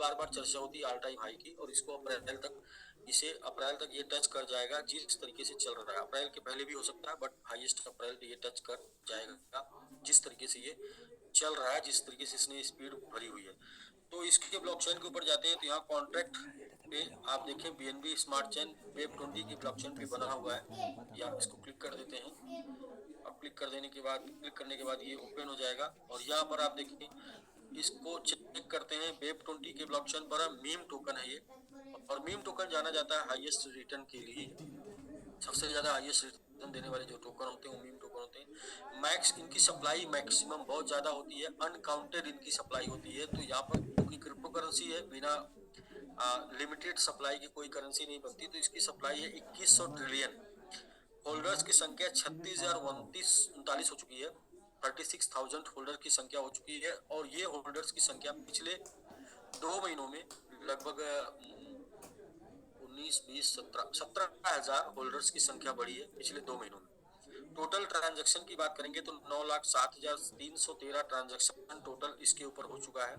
बार बार चर्चा होती है ऑल टाइम हाई की, और इसको अप्रैल तक ये टच कर जाएगा। जिस तरीके से चल रहा है, अप्रैल के पहले भी हो सकता है, बट हाईएस्ट अप्रैल पे ये टच कर जाएगा। जिस तरीके से ये चल रहा है, जिस तरीके से इसने स्पीड भरी हुई है। तो इसके ब्लॉकचेन के ऊपर जाते हैं तो यहाँ कॉन्ट्रैक्ट पे आप देखें बीएनबी स्मार्ट चेन वेब 20 की ब्लॉकचेन पे बना हुआ है। या इसको क्लिक कर देते हैं। अब क्लिक करने के बाद ये ओपन हो जाएगा, और यहाँ पर आप देखें, इसको चेक करते हैं। वेब 20 के ब्लॉकचेन पर मीम टोकन है ये, और मीम टोकन जाना जाता है हाईएस्ट रिटर्न के लिए। सबसे ज्यादा हाईएस्ट रिटर्न देने वाले जो टोकन होते हैं वो मीम टोकन होते हैं। मैक्स इनकी सप्लाई मैक्सिमम बहुत ज्यादा होती है, अनकाउंटेड इनकी सप्लाई होती है। तो यहाँ पर क्योंकि क्रिप्टो करेंसी है, बिना लिमिटेड सप्लाई की कोई करेंसी नहीं बनती, तो इसकी सप्लाई है 2100 ट्रिलियन। होल्डर्स की संख्या 36,039 हो चुकी है। 36,000 होल्डर की संख्या हो चुकी है, और ये होल्डर्स की संख्या पिछले 2 महीनों में लगभग 17,000 होल्डर्स की संख्या बढ़ी है पिछले 2 महीनों में। टोटल ट्रांजैक्शन की बात करेंगे तो 9,07,313 ट्रांजैक्शन टोटल इसके ऊपर हो चुका है।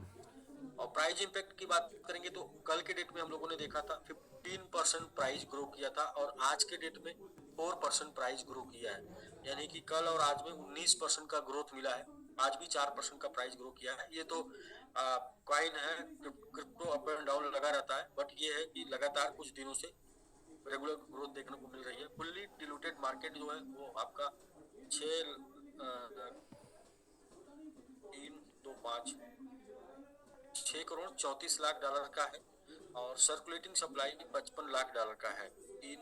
और प्राइस इंपैक्ट की बात करेंगे तो कल के डेट में हम लोगों ने देखा था 15% प्राइस ग्रो किया था, और आज के डेट में 4% प्राइस ग्रो किया है। यानी कि कल और आज में 19% का ग्रोथ मिला है। आज भी 4% का प्राइस ग्रो किया है। ये तो कॉइन है, क्रिप्टो अप एंड डाउन लगा रहता है, बट ये है कि लगातार कुछ दिनों से रेगुलर ग्रोथ देखने को मिल रही है। फुल्ली डिलूटेड मार्केट जो है वो आपका 6 करोड़ 34 लाख डॉलर का है, और सर्कुलेटिंग सप्लाई $55 लाख का है। 3,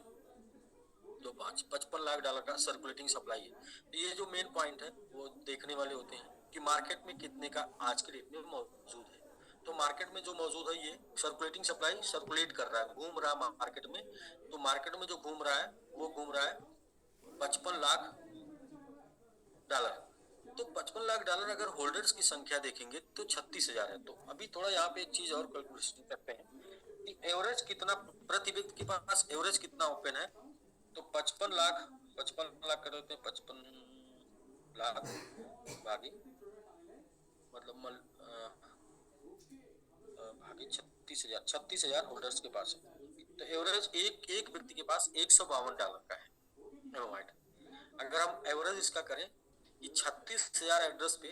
2, 5 $55 लाख का सर्कुलेटिंग सप्लाई है। तो ये जो मेन पॉइंट है वो देखने वाले होते हैं कि मार्केट में कितने का आज के डेट में मौजूद है। तो मार्केट में जो मौजूद है, ये सर्कुलेटिंग सप्लाई सर्कुलेट कर रहा है, घूम रहा है मार्केट में। तो मार्केट में जो घूम रहा है वो घूम रहा है $55 लाख। तो $55 लाख अगर होल्डर्स की संख्या देखेंगे तो 36,000 है। तो अभी थोड़ा यहाँ पे एक चीज और कैलकुलेशन करते हैं कि एवरेज कितना प्रति व्यक्ति के पास एवरेज कितना ओपन है। तो 55 लाख कर देते हैं। 55 लाख भागे मतलब भागे 36,000, 36,000 होल्डर्स के पास है। तो एवरेज एक व्यक्ति के पास $152 का है एमवाइट। अगर हम एवरेज इसका करें कि 36,000 एड्रेस पे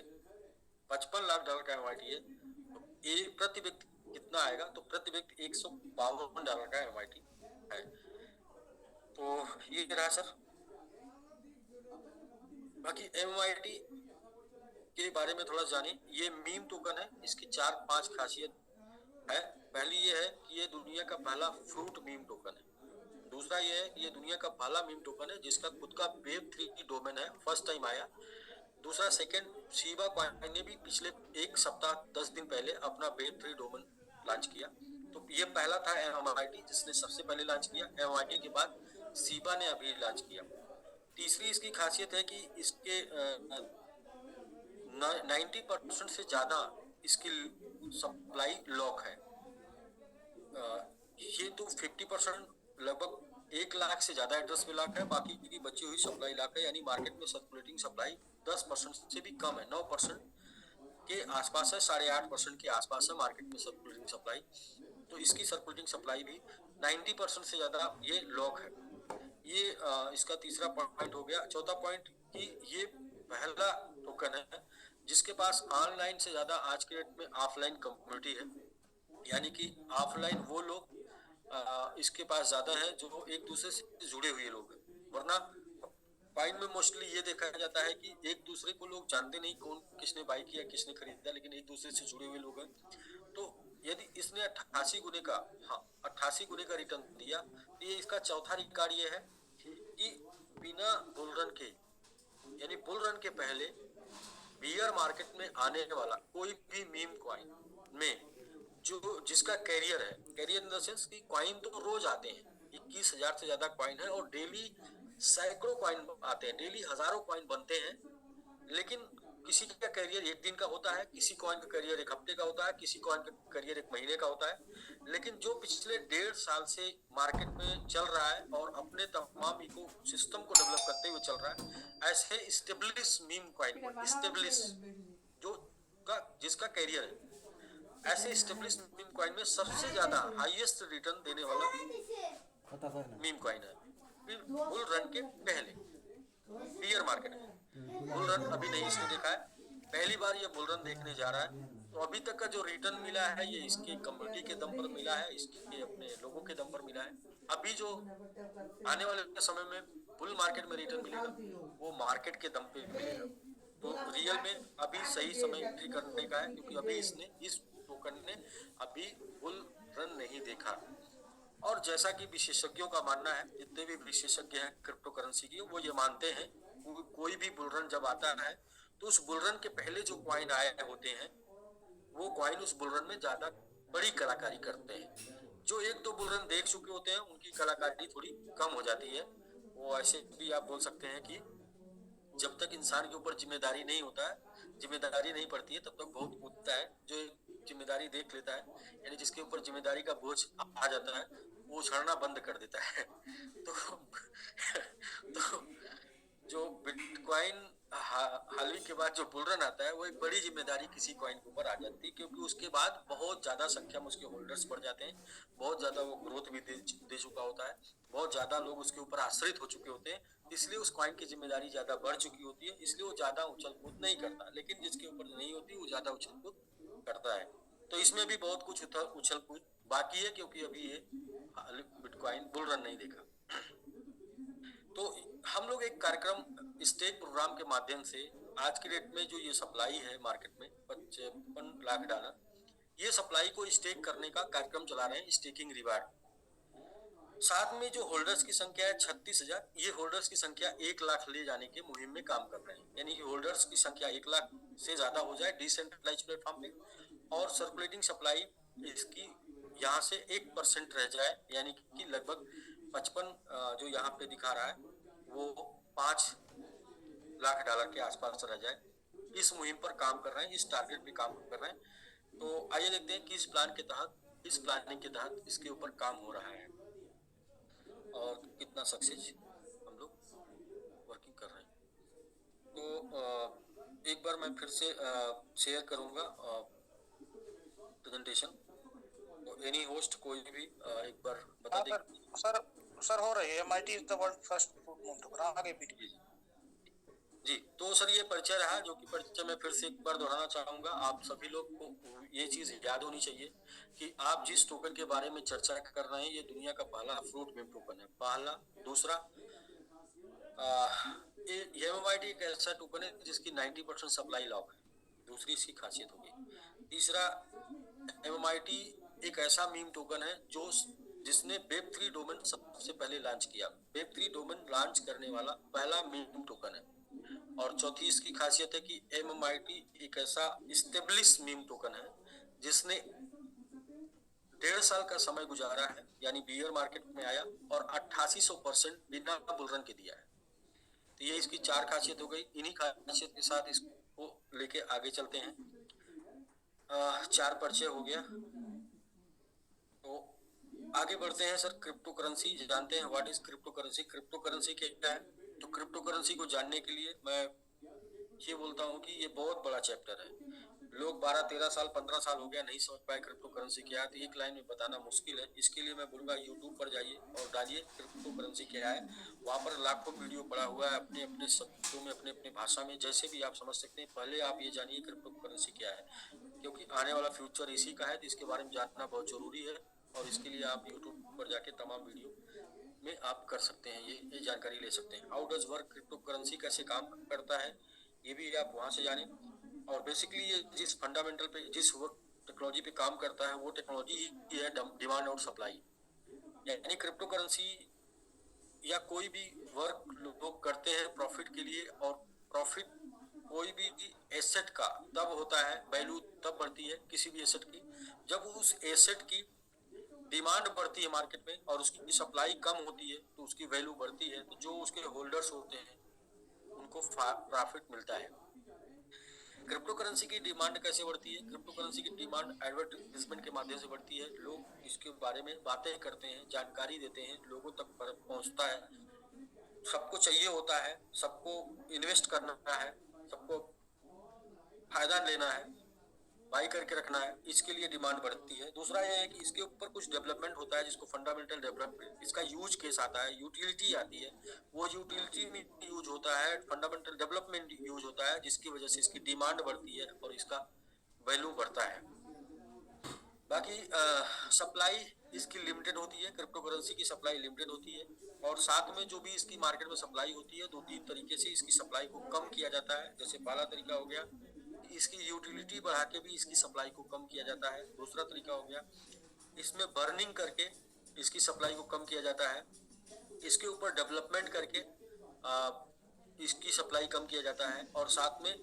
$55 लाख का एमआईटी है, तो प्रति व्यक्ति कितना आएगा? तो प्रति व्यक्ति $152 का एमआईटी है। तो ये रहा सर। बाकी एमआईटी के बारे में थोड़ा जाने। ये मीम टोकन है, इसकी 4-5 खासियत है। पहली ये है कि ये दुनिया का पहला फ्रूट मीम टोकन है। दूसरा ये है कि ये दुनिया का पहला मीम टोकन है जिसका खुद का Web3 डोमेन है, फर्स्ट टाइम आया। दूसरा सेकंड, शिबा कॉइन ने भी पिछले एक सप्ताह 10 दिन पहले अपना Web3 डोमेन लॉन्च किया। तो ये पहला था एमआईटी जिसने सबसे पहले लॉन्च किया। एमआईटी के बाद शिबा ने अभी लॉन्च किया। तीसरी इसकी खासियत है कि इसके 90% से ज्यादा इसकी सप्लाई लॉक है। ये तो 50% लगभग 1 लाख से ज्यादा एड्रेस में लॉक है, बाकी की बची हुई सप्लाई लॉक है। यानी मार्केट में सर्कुलेटिंग सप्लाई 10% से भी कम है, 9% के आसपास है, 8.5% के आसपास है मार्केट में सर्कुलेटिंग सप्लाई। तो इसकी सर्कुलेटिंग सप्लाई भी 90% से ज्यादा ये लॉक है। ये इसका तीसरा पॉइंट हो गया। चौथा पॉइंट कि ये पहला टोकन है जिसके पास ऑनलाइन से ज्यादा आज के डेट में ऑफलाइन कम्युनिटी है। यानी कि ऑफलाइन वो लोग इसके पास ज्यादा है जो एक दूसरे से जुड़े हुए लोग हैं। वरना कॉइन में मोस्टली ये देखा जाता है कि एक दूसरे को लोग जानते नहीं, कौन किसने बाई किया किसने खरीदा, लेकिन एक दूसरे से जुड़े हुए लोग हैं। तो यदि इसने 88 गुने का रिटर्न दिया, तो ये इसका चौथा रिकॉर्ड ये है कि बिना बुल रन के, यानी बुल रन के पहले बियर मार्केट में आने वाला कोई भी मीम कॉइन में जो जिसका कैरियर है, कैरियर इन द सेंस कि कॉइन तो रोज आते हैं, 21,000 से ज्यादा कॉइन है, और डेली सैकड़ों कॉइन आते हैं, डेली हजारों कॉइन बनते हैं। लेकिन किसी का करियर एक दिन का होता है, किसी कॉइन का करियर एक हफ्ते का होता है, किसी कॉइन का करियर एक महीने का होता है। लेकिन जो पिछले 1.5 साल से मार्केट में चल रहा है और अपने तमाम इको सिस्टम को डेवलप करते हुए चल रहा है, ऐसे स्टेब्लिश मीम कॉइन को, स्टेब्लिश जो जिसका करियर है, ऐसे स्टेब्लिश मीम कॉइन में सबसे ज्यादा हाईएस्ट रिटर्न देने वाला मीम कॉइन है बुल रन के पहले बियर मार्केट में। बुल रन अभी नहीं इसने देखा है, पहली बार ये बुल रन देखने जा रहा है। तो अभी तक का जो रिटर्न मिला है ये इसके कम्युनिटी के दम पर मिला है, इसके अपने लोगों के दम पर मिला है। अभी जो आने वाले समय में बुल मार्केट में रिटर्न मिलेगा वो मार्केट के दम पे मिलेगा। तो रियल में अभी सही समय एंट्री करने का है, क्योंकि अभी इसने इस टोकन ने अभी बुल रन नहीं देखा। और जैसा कि विशेषज्ञों का मानना है, जितने भी विशेषज्ञ हैं क्रिप्टो करेंसी की, वो ये मानते हैं कोई भी बुलरन जब आता है तो उस बुलरन के पहले जो कॉइन आए होते हैं वो कॉइन उस बुलरन में ज्यादा बड़ी कलाकारी करते हैं। जो एक दो बुलरन देख चुके होते हैं उनकी कलाकारी थोड़ी कम हो जाती है। वो ऐसे भी आप बोल सकते हैं कि जब तक इंसान के ऊपर जिम्मेदारी नहीं होता है, जिम्मेदारी नहीं पड़ती है, तब तक बहुत कूदता है। जो जिम्मेदारी देख लेता है, यानी जिसके ऊपर जिम्मेदारी का बोझ आ जाता है, वो उछलना बंद कर देता है। तो तो जो बिटकॉइन हालवी के बाद जो बुलरन आता है वो एक बड़ी जिम्मेदारी किसी कॉइन के ऊपर आ जाती है, क्योंकि उसके बाद बहुत ज्यादा संख्या में उसके होल्डर्स बढ़ जाते हैं, बहुत ज्यादा वो ग्रोथ भी दे चुका होता है, बहुत ज्यादा लोग उसके ऊपर आश्रित हो चुके होते हैं, इसलिए उस कॉइन की जिम्मेदारी ज्यादा बढ़ चुकी होती है, इसलिए वो ज्यादा उछल कूद नहीं करता। लेकिन जिसके ऊपर नहीं होती वो ज्यादा उछल कूद करता है। तो इसमें भी बहुत कुछ उछल कूद बाकी है, क्योंकि अभी ये बिटकॉइन बुलरन नहीं देखा। तो हम लोग एक कार्यक्रम स्टेक प्रोग्राम के माध्यम से आज की डेट में जो ये सप्लाई है मार्केट में $55 लाख, ये सप्लाई को स्टेक करने का कार्यक्रम चला रहे हैं, स्टेकिंग रिवार्ड। साथ में जो होल्डर्स की संख्या है 36,000, ये होल्डर्स की संख्या 1 लाख ले जाने के मुहिम में काम कर रहे हैं, यानी कि होल्डर्स की संख्या 1 लाख से ज्यादा हो जाए डिसेंट्रलाइज प्लेटफॉर्म पे, और सर्कुलेटिंग सप्लाई इसकी यहाँ से 1% रह जाए, यानी कि लगभग 55 जो यहाँ पे दिखा रहा है वो $5 लाख के आसपास रह जाए। इस मुहिम पर काम कर रहे हैं, इस टारगेट पे काम कर रहे हैं। तो आइए देखते हैं कि इस प्लानिंग के तहत इसके ऊपर काम हो रहा है और कितना सक्सेस हम लोग वर्किंग कर रहे हैं। तो एक बार मैं फिर से शेयर करूंगा प्रेजेंटेशन। तो एनी होस्ट कोई भी एक बार बता दे। सर सर हो रही है MIT is the world first fruit moon token. आगे भी जी, तो सर ये परिचय रहा, जो कि परिचय मैं फिर से एक बार दोहराना चाहूंगा। आप सभी लोग को ये चीज याद होनी चाहिए कि आप जिस टोकन के बारे में चर्चा कर रहे हैं ये दुनिया का पहला फ्रूट मीम टोकन है, पहला। दूसरा, MMIT एक ऐसा टोकन है जिसकी 90% सप्लाई लॉक है, दूसरी इसकी खासियत होगी। तीसरा, MMIT एक ऐसा मीम टोकन है जो जिसने वेब3 डोमेन सबसे पहले लॉन्च किया, वेब3 डोमेन लॉन्च करने वाला पहला मीम टोकन है। और चौथी इसकी खासियत है कि MMIT एक ऐसा स्टेब्लिश मीम टोकन है जिसने 1.5 साल का समय गुजारा है, यानी बियर मार्केट में आया और 8800% बिना बुलरन के दिया है। तो ये इसकी 4 खासियत हो गई। इन्हीं खासियत के साथ इसको लेके आगे चलते हैं। 4 परिचय हो गया, तो आगे बढ़ते हैं। सर, क्रिप्टो करेंसी जानते हैं, what is crypto currency? Crypto currency क्या है? तो क्रिप्टो करेंसी को जानने के लिए मैं ये बोलता हूँ कि ये बहुत बड़ा चैप्टर है। लोग 12-13 साल 15 साल हो गया नहीं समझ पाए क्रिप्टो करेंसी क्या है, तो एक लाइन में बताना मुश्किल है। इसके लिए मैं बोलूँगा यूट्यूब पर जाइए और डालिए क्रिप्टो करेंसी क्या है। वहाँ पर लाखों वीडियो पड़ा हुआ है, अपने अपने शब्दों में, अपने अपने भाषा में, जैसे भी आप समझ सकते हैं। पहले आप ये जानिए क्रिप्टो करेंसी क्या है, क्योंकि आने वाला फ्यूचर इसी का है, तो इसके बारे में जानना बहुत जरूरी है। और इसके लिए आप यूट्यूब पर जाके तमाम वीडियो में आप कर सकते हैं, ये जानकारी ले सकते हैं। How does work, crypto currency कैसे काम करता है, ये भी आप वहाँ से जानें। और बेसिकली ये जिस फंडामेंटल पे, जिस टेक्नोलॉजी पे काम करता है वो टेक्नोलॉजी ही है डिमांड और सप्लाई। यानी क्रिप्टो करेंसी या कोई भी वर्क लोग करते हैं प्रॉफिट के लिए, और प्रॉफिट कोई भी एसेट का तब होता है, वैल्यू तब बढ़ती है किसी भी एसेट की जब उस एसेट की डिमांड बढ़ती है मार्केट में और उसकी सप्लाई कम होती है, तो उसकी वैल्यू बढ़ती है। तो जो उसके होल्डर्स होते हैं उनको प्रॉफिट मिलता है। क्रिप्टो करेंसी की डिमांड कैसे बढ़ती है? क्रिप्टो करेंसी की डिमांड एडवर्टाइजमेंट के माध्यम से बढ़ती है। लोग इसके बारे में बातें करते हैं, जानकारी देते हैं, लोगों तक पहुंचता है। सबको चाहिए होता है, सबको इन्वेस्ट करना है, सबको फायदा लेना है, बाई करके रखना है, इसके लिए डिमांड बढ़ती है। दूसरा ये है कि इसके ऊपर कुछ डेवलपमेंट होता है जिसको फंडामेंटल डेवलपमेंट, इसका यूज केस आता है, यूटिलिटी आती है, वो यूटिलिटी में यूज होता है, फंडामेंटल डेवलपमेंट यूज होता है, जिसकी वजह से इसकी डिमांड बढ़ती है और इसका वैल्यू बढ़ता है। बाकी सप्लाई इसकी लिमिटेड होती है, क्रिप्टो करेंसी की सप्लाई लिमिटेड होती है, और साथ में जो भी इसकी मार्केट में सप्लाई होती है, दो तीन तरीके से इसकी सप्लाई को कम किया जाता है। जैसे पहला तरीका हो गया इसकी यूटिलिटी बढ़ा के भी इसकी सप्लाई को कम किया जाता है। दूसरा तरीका हो गया इसमें बर्निंग करके इसकी सप्लाई को कम किया जाता है। इसके ऊपर डेवलपमेंट करके इसकी सप्लाई कम किया जाता है, और साथ में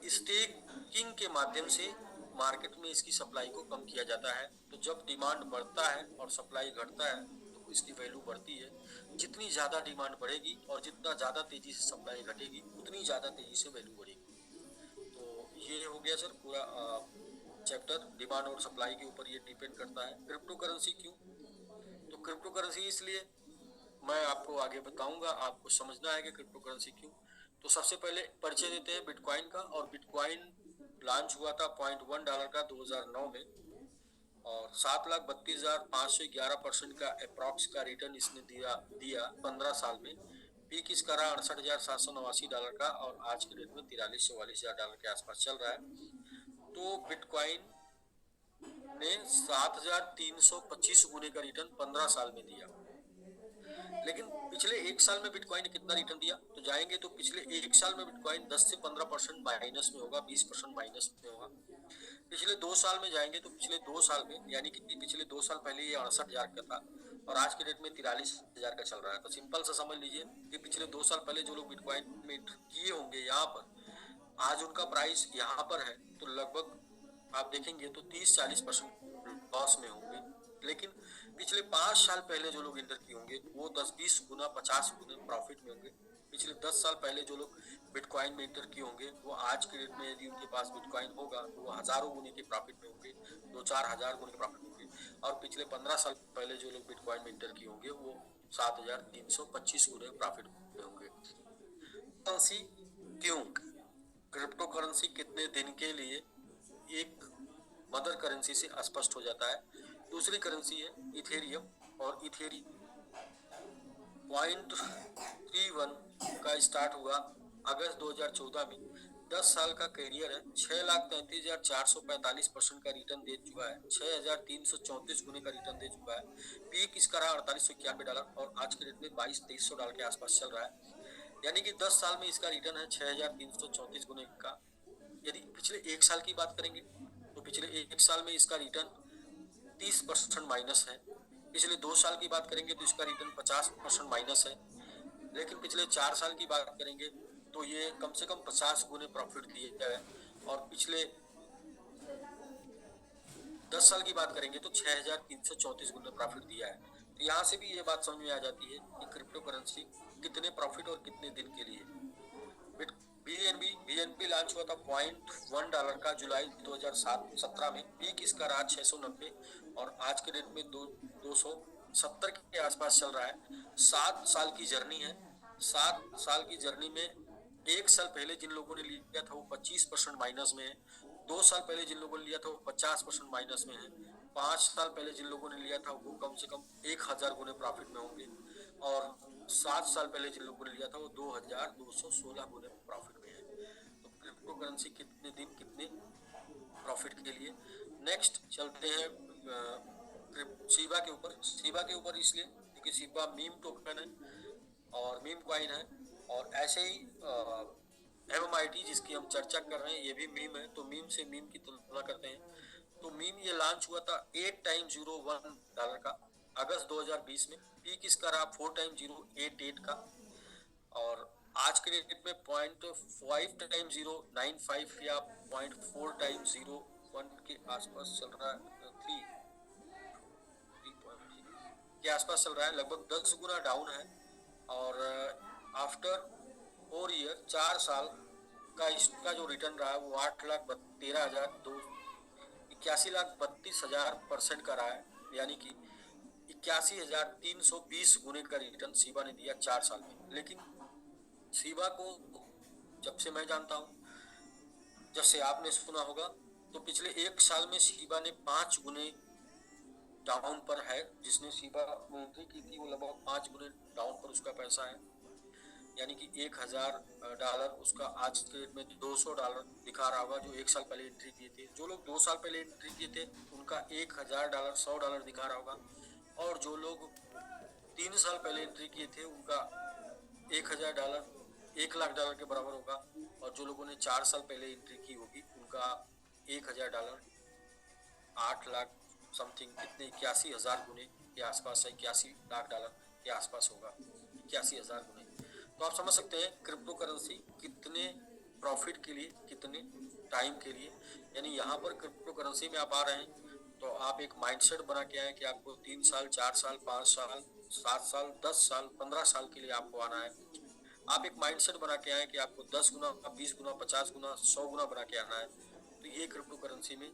स्टेकिंग के माध्यम से मार्केट में इसकी सप्लाई को कम किया जाता है। तो जब डिमांड बढ़ता है और सप्लाई घटता है तो इसकी वैल्यू बढ़ती है। जितनी ज़्यादा डिमांड बढ़ेगी और जितना ज़्यादा तेज़ी से सप्लाई घटेगी उतनी ज़्यादा तेज़ी से वैल्यू बढ़ेगी। तो ये हो गया सर पूरा चैप्टर, डिमांड और सप्लाई के ऊपर ये डिपेंड करता है। क्रिप्टो करेंसी क्यों? तो क्रिप्टो करेंसी इसलिए मैं आपको आगे बताऊंगा, आपको समझना है कि क्रिप्टो करेंसी क्यों। तो सबसे पहले परिचय देते हैं बिटकॉइन का। और बिटकॉइन लॉन्च हुआ था $0.1 का 2009 में, और 7,32,511% का अप्रॉक्स का रिटर्न इसने दिया 15 साल में। पीक इसका रहा $68,789 का, और आज के डेट में 43-44 हज़ार के आसपास चल रहा है। तो बिटकॉइन ने 7,325 गुने का रिटर्न 15 साल में दिया। लेकिन पिछले एक साल में बिटकॉइन ने कितना रिटर्न दिया? तो जाएंगे तो पिछले एक साल में बिटकॉइन 10 से 15% माइनस में होगा, 20% माइनस में होगा। पिछले 2 साल में जाएंगे तो पिछले 2 साल में, यानी कि पिछले 2 साल पहले ये 68,000 का था और आज के डेट में 43,000 का चल रहा है। तो सिंपल सा समझ लीजिए कि पिछले 2 साल पहले जो लोग बिटकॉइन में किए होंगे यहाँ पर, आज उनका प्राइस यहाँ पर है तो लगभग आप देखेंगे तो 30-40% लॉस में होंगे। लेकिन पिछले 5 साल पहले जो लोग इंटर किए होंगे वो 10-20 गुना 50 गुना प्रॉफिट में होंगे। पिछले 10 साल पहले जो लोग बिटकॉइन में इंटर किए होंगे वो आज के डेट में यदि उनके पास बिटकॉइन होगा तो वो हजारों गुने के प्रॉफिट में होंगे, 2-4 हजार गुने के प्रॉफिट में होंगे। और पिछले 15 साल पहले जो लोग बिटकॉइन में इंटर किए होंगे वो 7,325 गुने प्रॉफिट में होंगे। करेंसी क्यों? क्रिप्टो करेंसी कितने दिन के लिए एक मदर करेंसी से स्पष्ट हो जाता है। दूसरी करेंसी है इथेरियम, और इथेरियम 0.31 का स्टार्ट हुआ अगस्त 2014 में। 10 साल का कैरियर है, 6,33,445% का रिटर्न दे चुका है, 6,334 गुने का रिटर्न दे चुका है। पीक इसका रहा $4891 और आज के डेट में $22,300 के आसपास चल रहा है। यानी कि 10 साल में इसका रिटर्न है 6,334 गुने का। यदि पिछले एक साल की बात करेंगे तो पिछले एक साल में इसका रिटर्न 30% माइनस है। पिछले 2 साल की बात करेंगे तो इसका रिटर्न 50% माइनस है। लेकिन पिछले 4 साल की बात करेंगे तो ये कम से कम 50 गुने प्रॉफिट दिए है। और पिछले 10 साल की बात करेंगे तो 6,334 गुने प्रॉफिट दिया है। तो यहाँ से भी ये बात समझ में आ जाती है कि क्रिप्टो करेंसी कितने प्रॉफिट और कितने दिन के लिए। बीएनबी लॉन्च हुआ था $0.1 का जुलाई 2017 में। पीक इसका रहा 690 और आज के डेट में 270 के आसपास चल रहा है। 7 साल की जर्नी है। 7 साल की जर्नी में एक साल पहले जिन लोगों ने लिया था वो 25% माइनस में है। 2 साल पहले जिन लोगों ने लिया था वो 50% माइनस में है। 5 साल पहले जिन लोगों ने लिया था वो कम से कम 1,000 गुने प्रॉफिट में होंगे। और 7 साल पहले जिन लोगों ने लिया था वो 2,216 गुने प्रॉफिट में है। तो क्रिप्टो करेंसी कितने दिन कितने प्रॉफिट के लिए। नेक्स्ट चलते हैं शिबा के ऊपर। शिबा के ऊपर इसलिए क्योंकि शिबा मीम टोकन है और मीम कॉइन है, और ऐसे ही MMIT जिसकी हम चर्चा कर रहे हैं ये भी मीम है। तो मीम से मीम की तुलना करते हैं। तो मीम ये लॉन्च हुआ था 8x01 का अगस्त 2020 में। पीक इसका रहा 4x088 का, और आज के डेट में 0.5x095 या 0.4x01 के आसपास चल रहा है, 3.0 के आसपास चल रहा है। लगभग 10 गुना डाउन है। और आफ्टर 4 ईयर 4 साल का इसका जो रिटर्न रहा है वो 81,32,000% का रहा है। यानी कि 81,320 गुने का रिटर्न शिबा ने दिया 4 साल में। लेकिन शिबा को जब से मैं जानता हूँ, जब से आपने सुना होगा, तो पिछले एक साल में शिबा ने 5 गुने डाउन पर है। जिसने शिबा में एंट्री की थी वो लगभग 5 गुने डाउन पर उसका पैसा है, यानी कि $1000 उसका आज के डेट में $200 दिखा रहा होगा जो एक साल पहले एंट्री किए थे। जो लोग 2 साल पहले एंट्री किए थे उनका $1000 $100 दिखा रहा होगा, और जो लोग 3 साल पहले एंट्री किए थे उनका $1000 $1,00,000 के बराबर होगा, और जो लोगों ने 4 साल पहले एंट्री की होगी उनका $1000 8 लाख समथिंग, कितने 81,000 गुने के आसपास है, $81 लाख के आसपास होगा, 81,000 गुने। तो आप समझ सकते हैं क्रिप्टो करेंसी कितने प्रॉफिट के लिए, कितने टाइम के लिए, यानी यहाँ पर क्रिप्टो करेंसी में आप आ रहे हैं तो आप एक माइंडसेट बना के आए कि आपको 3 साल 4 साल 5 साल 7 साल 10 साल 15 साल के लिए आपको आना है। आप एक माइंडसेट बना के आए कि आपको 10 गुना 20 गुना 50 गुना 100 गुना बना के आना है। तो ये क्रिप्टो करेंसी में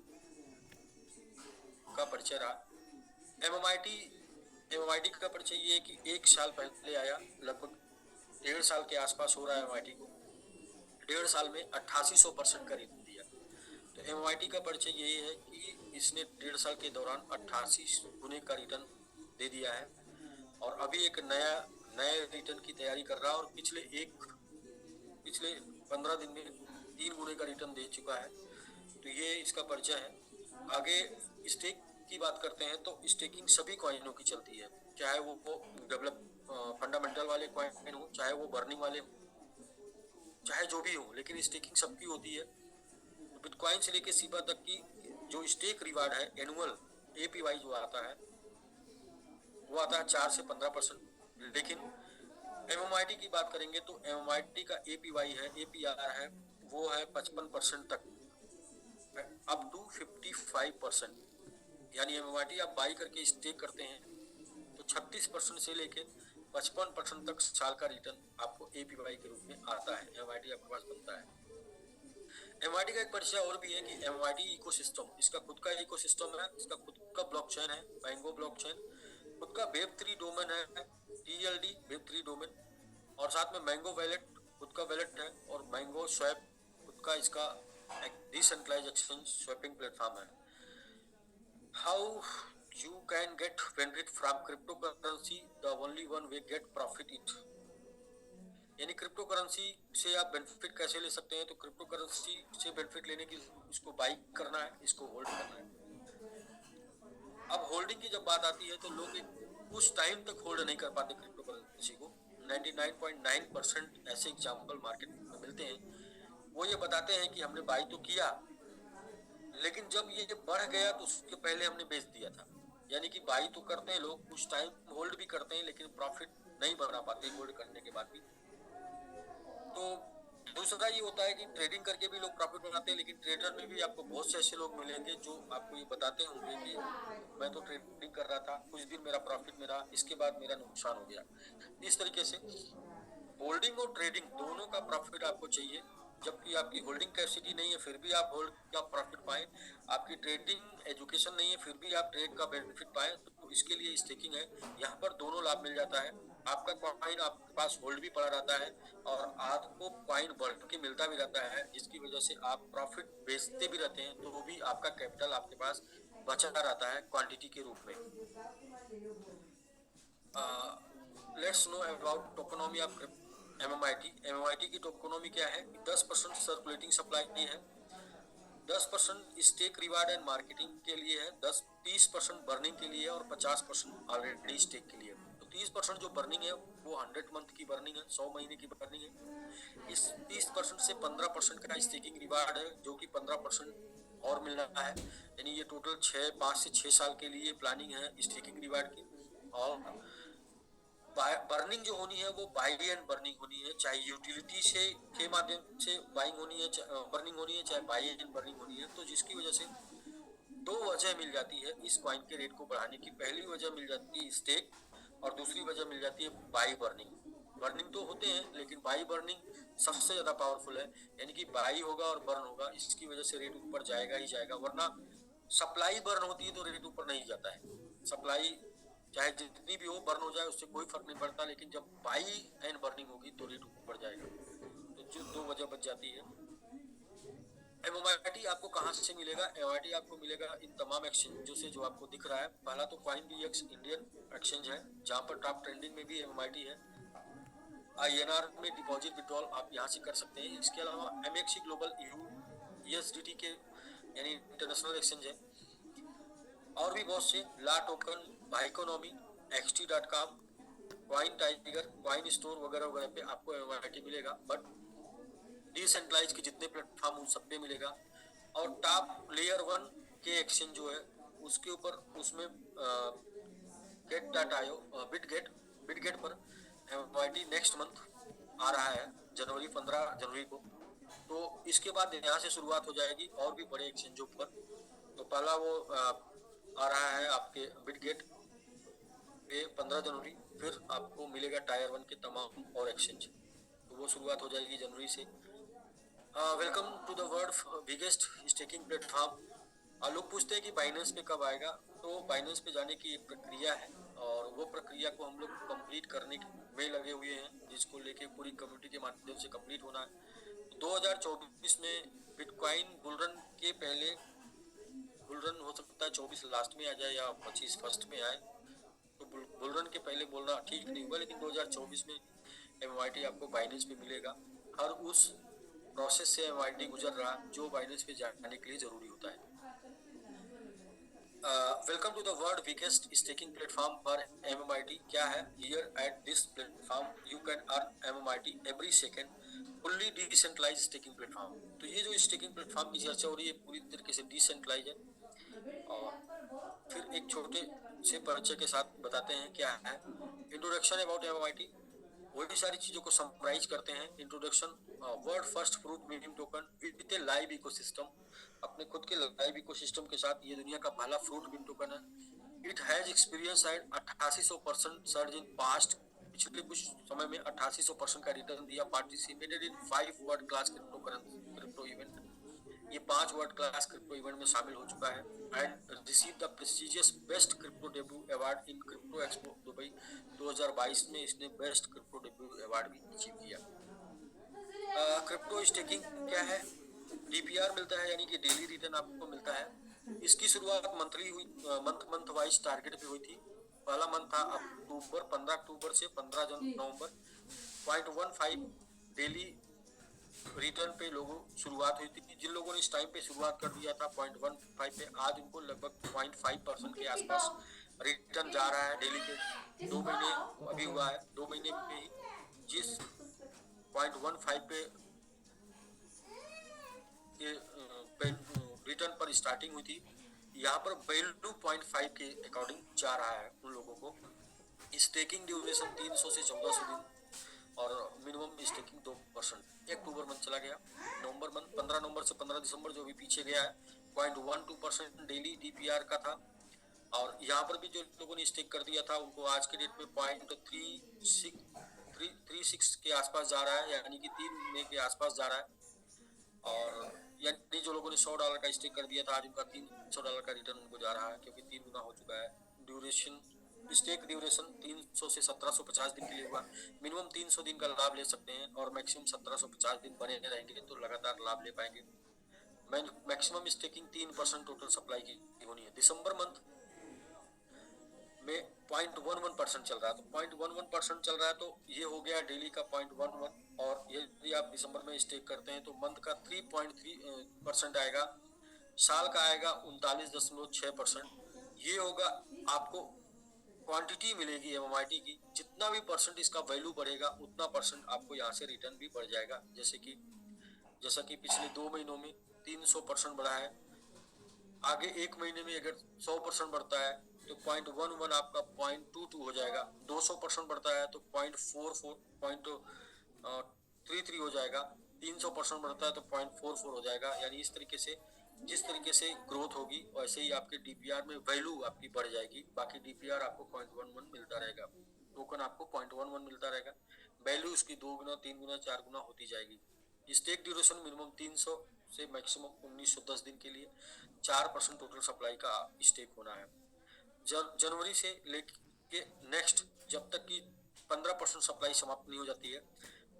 का परिचय रहा। एमएमआईटी का परिचय ये है कि 1 साल पहले आया, लगभग 1.5 साल के आसपास हो रहा है एमआईटी को, 1.5 साल में 8800% का रिटर्न दिया। तो एमआईटी का परिचय यही है कि इसने 1.5 साल के दौरान 88 गुने का रिटर्न दे दिया है, और अभी एक नए रिटर्न की तैयारी कर रहा है, और पिछले 15 दिन में 3 गुने का रिटर्न दे चुका है। तो ये इसका परिचय है। आगे स्टेक की बात करते हैं तो स्टेकिंग सभी कॉइनों की चलती है, चाहे वो डेवलप फंडामेंटल वाले कॉइन हो, चाहे वो बर्निंग वाले हो, चाहे जो भी हो, लेकिन स्टेकिंग सबकी होती है। बिटकॉइन से लेके शिबा तक की जो स्टेक रिवार्ड है एनुअल एपीवाई जो आता है वो आता है 4 से 15%। लेकिन एमएमआईटी की बात करेंगे तो एमएमआईटी का एपीवाई है, एपीआर है, वो है 55% तक, अप टू 55%। यानी एमएमआईटी आप बाई करके स्टेक करते हैं तो 36% से लेके 55% तक साल का रिटर्न आपको एपीवाई के रूप में आता है, एमआईटी आपके पास बनता है। एमआईटी का एक परिचय और भी है कि एमआईटी इकोसिस्टम, इसका खुद का इकोसिस्टम है, इसका खुद का ब्लॉकचेन है, मैंगो ब्लॉकचेन, खुद का वेब3 डोमेन है, टीएलडी वेब3 डोमेन, और साथ में मैंगो वैलेट खुद का वैलेट है, और मैंगो स्वैप खुद का इसका डिसेंट्रलाइज्ड एक्सचेंज स्वैपिंग प्लेटफॉर्म है। How you can get benefit from cryptocurrency, the only one way get profit it, यानी क्रिप्टो करेंसी से आप बेनिफिट कैसे ले सकते हैं। तो क्रिप्टो करेंसी से बेनिफिट लेने की इसको बाई करना है, इसको होल्ड करना है। अब होल्डिंग की जब बात आती है तो लोग उस टाइम तक होल्ड नहीं कर पाते क्रिप्टो करेंसी को। 99.9% ऐसे एग्जाम्पल मार्केट में मिलते हैं, वो ये बताते हैं कि हमने बाई तो किया, लेकिन जब ये बढ़ गया तो उसके पहले हमने बेच दिया था। यानी कि बाई तो करते हैं लोग, कुछ टाइम होल्ड भी करते हैं, लेकिन प्रॉफिट नहीं बना पाते होल्ड करने के बाद भी। तो दूसरा ये होता है कि ट्रेडिंग करके भी लोग प्रॉफिट बनाते हैं, लेकिन ट्रेडर में भी आपको बहुत से ऐसे लोग मिलेंगे जो आपको ये बताते होंगे कि मैं तो ट्रेडिंग कर रहा था, कुछ दिन मेरा प्रॉफिट में रहा, इसके बाद मेरा नुकसान हो गया। इस तरीके से होल्डिंग और ट्रेडिंग दोनों का प्रॉफिट आपको चाहिए, जबकि आपकी होल्डिंग कैपेसिटी नहीं है फिर भी आप होल्ड का प्रॉफिट पाएं, आपकी ट्रेडिंग एजुकेशन नहीं है फिर भी आप ट्रेड का बेनिफिट पाएं, तो इसके लिए स्टेकिंग है। यहाँ पर दोनों लाभ मिल जाता है, आपका कॉइन आपके पास होल्ड भी पड़ा रहता है और आपको कॉइन बढ़ के मिलता भी रहता है, जिसकी वजह से आप प्रॉफिट बेचते भी रहते हैं तो वो भी आपका कैपिटल आपके पास बचा रहता है क्वांटिटी के रूप में। Let's know about टोकोनॉमी of MMIT की टोकोनॉमी क्या है? 10% सर्कुलेटिंग सप्लाई है, 10% स्टेक रिवार्ड एंड मार्केटिंग के लिए है, 30% बर्निंग के लिए और 50% ऑलरेडी स्टेक के लिए। तो 30% जो बर्निंग है वो 100 मंथ की बर्निंग है, 100 महीने की बर्निंग है। इस 30% से 15% का स्टेकिंग रिवार्ड है, जो कि 15% और मिल रहा है, यानी ये टोटल 5 से 6 साल के लिए प्लानिंग है स्टेकिंग रिवार्ड की। और बर्निंग जो होनी है वो बाई एंड बर्निंग होनी है, चाहे यूटिलिटी से के माध्यम से बाइंग होनी है, बर्निंग होनी है, चाहे बाई एंड बर्निंग होनी है। तो जिसकी वजह से दो वजह मिल जाती है इस कॉइन के रेट को बढ़ाने की। पहली वजह मिल जाती है स्टेक और दूसरी वजह मिल जाती है बाई बर्निंग। बर्निंग तो होते हैं लेकिन बाई बर्निंग सबसे ज्यादा पावरफुल है, यानी कि बाई होगा और बर्न होगा, इसकी वजह से रेट ऊपर जाएगा ही जाएगा। वरना सप्लाई बर्न होती है तो रेट ऊपर नहीं जाता है, सप्लाई चाहे जितनी भी हो बर्न हो जाए उससे कोई फर्क नहीं पड़ता, लेकिन जब बाई एंड बर्निंग होगी तो रेट ऊपर जाएगा। तो जो दो वजह बच जाती है। एमओआईटी आपको कहाँ से मिलेगा? एमओआईटी आपको मिलेगा इन तमाम एक्सचेंजों से जो आपको दिख रहा है। पहला तो कॉइन बीएक्स इंडियन एक्सचेंज है, जहाँ पर टॉप ट्रेंडिंग में भी एमओआईटी है। आईएनआर में डिपॉजिट विड्रॉल आप यहाँ से कर सकते हैं। इसके अलावा एमएक्सी ग्लोबल यूएसडीटी के यानी इंटरनेशनल एक्सचेंज है। और भी बहुत से LA token, Biconomy, XT.com, Coin Tiger, Coin Store वगैरह वगैरह पे आपको एमओआईटी मिलेगा। बट डिसेंट्रलाइज के जितने प्लेटफॉर्म उन सब पे मिलेगा। और टॉप लेयर 1 के एक्सचेंज जो है उसके ऊपर उसमें गेट.io, बिटगेट पर एमओआईटी नेक्स्ट मंथ आ रहा है, 15 जनवरी को। तो इसके बाद यहाँ से शुरुआत हो जाएगी और भी बड़े एक्सचेंजों पर। तो पहला वो आ रहा है आपके बिटगेट पे 15 जनवरी, फिर आपको मिलेगा टायर 1 के तमाम और एक्सचेंज, तो वो शुरुआत हो जाएगी जनवरी से। Welcome to the world biggest staking platform. लोग पूछते हैं कि बाइनेंस पे कब आएगा। तो बाइनेंस पे जाने की एक प्रक्रिया है और वो प्रक्रिया को हम लोग कंप्लीट करने में लगे हुए हैं, जिसको लेके पूरी कम्युनिटी के माध्यम से कंप्लीट होना है। 2024 में बिटकॉइन बुलरन के पहले, बुलरन हो सकता है 24 लास्ट में आ जाए या 25 फर्स्ट में आए, तो बुलरन के पहले बोलना ठीक नहीं हुआ। लेकिन 2024 में एमओआईटी आपको बाइनेंस पे मिलेगा। हर उस प्रोसेस से एमओआईटी गुजर रहा जो बाइनेंस पे जाने के लिए जरूरी होता है। Welcome to the world biggest staking platform for MMIT. क्या है? Here at this platform you can earn MMIT every second, fully decentralize staking platform. तो ये जो स्टेकिंग प्लेटफॉर्म की चर्चा हो रही है पूरी तरीके से डिसेंट्रलाइज है। और फिर एक छोटे से परिचय के साथ बताते हैं क्या है। इंट्रोडक्शन अबाउट एमएमआईटी, वही सारी चीजों को समराइज करते हैं। Introduction, world first fruit medium token with A live ecosystem. अपने खुद के लाइव इकोसिस्टम के साथ ये दुनिया का पहला फ्रूट मीडियम टोकन है। It has experience eight 8800% surge in past. पिछले कुछ समय में 8800% का रिटर्न दिया। Participated in 5 world class crypto event. ये 5 वर्ल्ड क्लास क्रिप्टो इवेंट में शामिल हो चुका है। And receive the prestigious best crypto debut award in crypto expo Dubai 2022 में इसने बेस्ट क्रिप्टो डेब्यू अवार्ड भी अचीव किया। क्रिप्टो स्टेकिंग क्या है? डीपीआर मिलता है, यानी कि डेली रिटर्न आपको मिलता है। इसकी शुरुआत मंथली हुई, मंथ वाइज टारगेट पे हुई थी। पहला मंथ था अक्टूबर, 15 अक्टूबर से 15 नवंबर। 0.15 डेली रिटर्न पे लोगों शुरुआत हुई थी। जिन लोगों ने इस टाइम पे शुरुआत कर दिया था 0.15 पे, आज उनको लगभग 0.5% के आसपास रिटर्न जा रहा है डेली के। 2 महीने अभी हुआ है, 2 महीने में ही जिस 0.15 पे रिटर्न पर स्टार्टिंग हुई थी, यहाँ पर वैल्यू 0.5 के अकॉर्डिंग जा रहा है उन लोगों को। स्टेकिंग ड्यूरेशन 300 से 1400 दिन और मिनिमम स्टेकिंग 2%। अक्टूबर मंथ चला गया, नवंबर मंथ 15 नवंबर से 15 दिसंबर जो भी पीछे गया है 0.12% डेली डीपीआर का था। और यहाँ पर भी जो लोगों ने स्टेक कर दिया था उनको आज के डेट में 0.36 के आसपास जा रहा है, यानी कि 3 महीने के आसपास जा रहा है। और यानी जो लोगों ने $100 का स्टेक कर दिया था आज उनका $300 का रिटर्न उनको जा रहा है, क्योंकि 3 गुना हो चुका है। ड्यूरेशन, स्टेक ड्यूरेशन 300 से 1750 दिन के लिए हुआ। मिनिमम 300 दिन का लाभ ले सकते हैं और मैक्सिमम 1750 दिन बने रहेंगे तो लगातार लाभ ले पाएंगे। मैक्सिमम स्टेकिंग 3% टोटल सप्लाई की होनी है। दिसंबर मंथ में 0.11% चल रहा है, तो 0.11% चल रहा है, तो ये हो गया डेली का 0.11। और यदि आप दिसंबर में स्टेक करते हैं तो मंथ का 3.3% आएगा, साल का आएगा 39.6%। ये होगा आपको क्वांटिटी मिलेगी एमएमआईटी की। जितना भी परसेंट इसका वैल्यू बढ़ेगा उतना परसेंट आपको यहाँ से रिटर्न भी बढ़ जाएगा। जैसा कि पिछले 2 महीनों में 300% बढ़ा है। आगे 1 महीने में अगर 100% बढ़ता है तो 0.11 आपका 0.22 हो जाएगा। 200% बढ़ता है तो 0.44, 0.33 हो जाएगा। 300% बढ़ता है तो 0.44 हो जाएगा। यानी इस तरीके से जिस तरीके से ग्रोथ होगी वैसे ही आपके डीपीआर में वैल्यू आपकी बढ़ जाएगी। बाकी डीपीआर आपको 0.11 मिलता रहेगा, टोकन आपको 0.11 मिलता रहेगा। वैल्यू उसकी 2 गुना, 3 गुना, 4 गुना होती जाएगी। स्टेक ड्यूरेशन मिनिमम 300 से मैक्सिमम 1910 दिन के लिए 4% टोटल सप्लाई का स्टेक होना है। जनवरी से लेके नेक्स्ट जब तक कि 15% सप्लाई समाप्त नहीं हो जाती है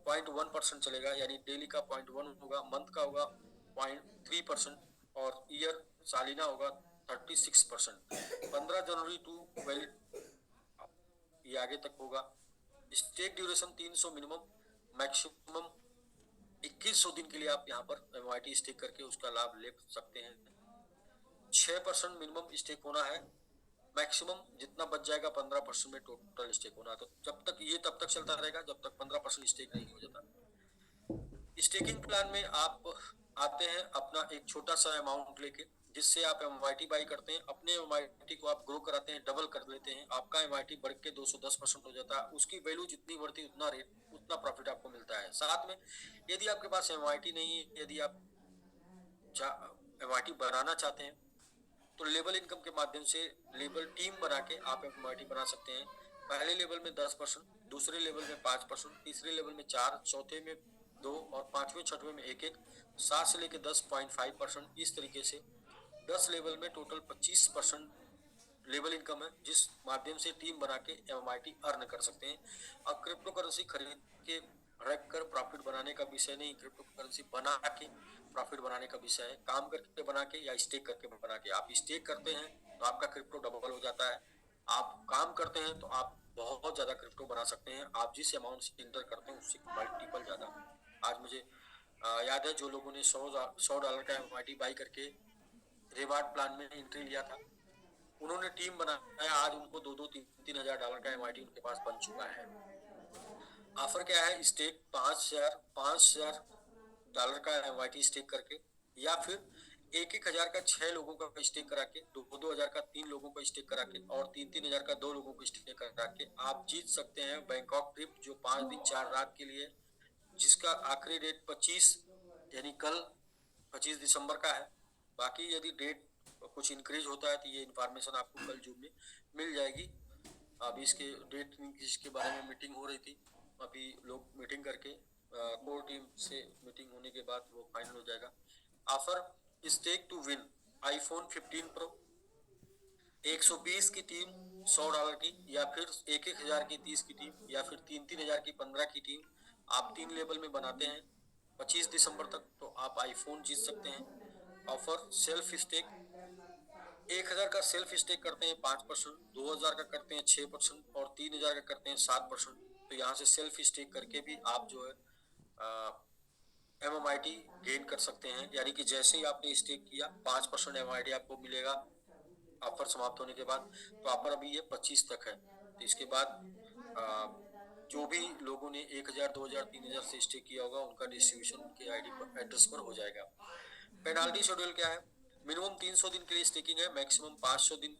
0.1% चलेगा, यानी डेली का 0.1 होगा, मंथ का होगा 0.3% और ईयर सालिना होगा 36%। 15 जनवरी टू वैलिड ये आगे तक होगा। स्टेक ड्यूरेशन 300 मिनिमम, मैक्सिमम 2100 दिन के लिए आप यहाँ पर MYT स्टेक करके उसका लाभ ले सकते हैं। 6% मिनिमम स्टेक होना है, मैक्सिमम जितना बच जाएगा 15% में टोटल स्टेक होना है। तो जब तक ये तब तक चलता रहेगा जब तक 15% स्टेक नहीं हो जाता। स्टेकिंग प्लान में आप आते हैं अपना एक छोटा सा अमाउंट लेके, जिससे आप MYT बाई करते हैं, अपने MYT को आप ग्रो कराते हैं, डबल कर लेते हैं, आपका MYT बढ़ के 210% हो जाता है। उसकी वैल्यू जितनी बढ़ती उतना रेट उतना प्रॉफिट आपको मिलता है। साथ में यदि आपके पास MYT नहीं है, यदि आप MYT बनाना चाहते हैं तो लेवल इनकम के माध्यम से लेवल टीम बना के आप MYT बना सकते हैं। पहले लेवल में 10%, दूसरे लेवल में 5%, तीसरे लेवल में 4%, चौथे में 2 और पांचवें छठवें में 1-1, 7 से लेकर 10.5%। इस तरीके से 10 लेवल में टोटल 25% लेवल इनकम है, जिस माध्यम से टीम बना के MYT अर्न कर सकते हैं। अब क्रिप्टो करेंसी खरीद के रख कर प्रॉफिट बनाने का विषय नहीं, क्रिप्टो करेंसी बना के प्रॉफिट बनाने का विषय है। काम करके बना के या स्टेक करके बना के। आप स्टेक करते हैं तो आपका क्रिप्टो डबल हो जाता है, आप काम करते हैं तो आप बहुत ज्यादा क्रिप्टो बना सकते हैं। आप जिस अमाउंट से इंटर करते हैं उससे मल्टीपल ज्यादा। आज मुझे याद है जो लोगों ने $100 का MYT बाई करके रिवार्ड प्लान में एंट्री लिया था, उन्होंने टीम बनाया, आज उनको 2-2, 3-3 हजार डॉलर का MYT उनके पास बन चुका है। ऑफर क्या है? स्टेक 5,000 का MYT स्टेक करके, या फिर 1-1 हजार का 6 लोगों का स्टेक करा के, 2-2 हजार का 3 लोगों को स्टेक करा के, और 3-3 हजार का 2 लोगों को स्टेक करा के आप जीत सकते हैं बैंकॉक ट्रिप, जो 5 दिन 4 रात के लिए, जिसका आखिरी डेट 25 यानी कल 25 दिसंबर का है। बाकी यदि डेट कुछ इंक्रीज होता है तो ये इन्फॉर्मेशन आपको कल जून में मिल जाएगी। अभी इसके डेट इसके बारे में मीटिंग हो रही थी, अभी लोग मीटिंग करके कोर टीम से मीटिंग होने के बाद वो फाइनल हो जाएगा। Offer stake to win iPhone 15 Pro, 120 की टीम $100 की, या फिर 1-1 हजार की 30 की टीम, या फिर 3-3 हजार की 15 की टीम। आप 3 लेवल में बनाते हैं 25 दिसंबर तक तो आप आईफोन जीत सकते हैं। ऑफर सेल्फ स्टेक 1 हजार का सेल्फ स्टेक करते हैं 5%, 2 हजार का करते हैं 6% और 3 हजार का करते हैं 7%। तो यहाँ से सेल्फ स्टेक करके भी आप जो है MMIT गेन कर सकते हैं, यानी कि जैसे ही आपने स्टेक किया 5% MMIT आपको मिलेगा ऑफर समाप्त होने के बाद। तो ऑफर अभी ये 25 तक है, तो इसके बाद जो भी लोगों ने 1 हजार 2 हजार 3 हजार से स्टेक किया होगा उनका डिस्ट्रीब्यूशन उनके ID पर एड्रेस पर हो जाएगा। पेनाल्टी शेड्यूल क्या है? मिनिमम 300 दिन के लिए स्टेकिंग है, मैक्सिमम 500 दिन,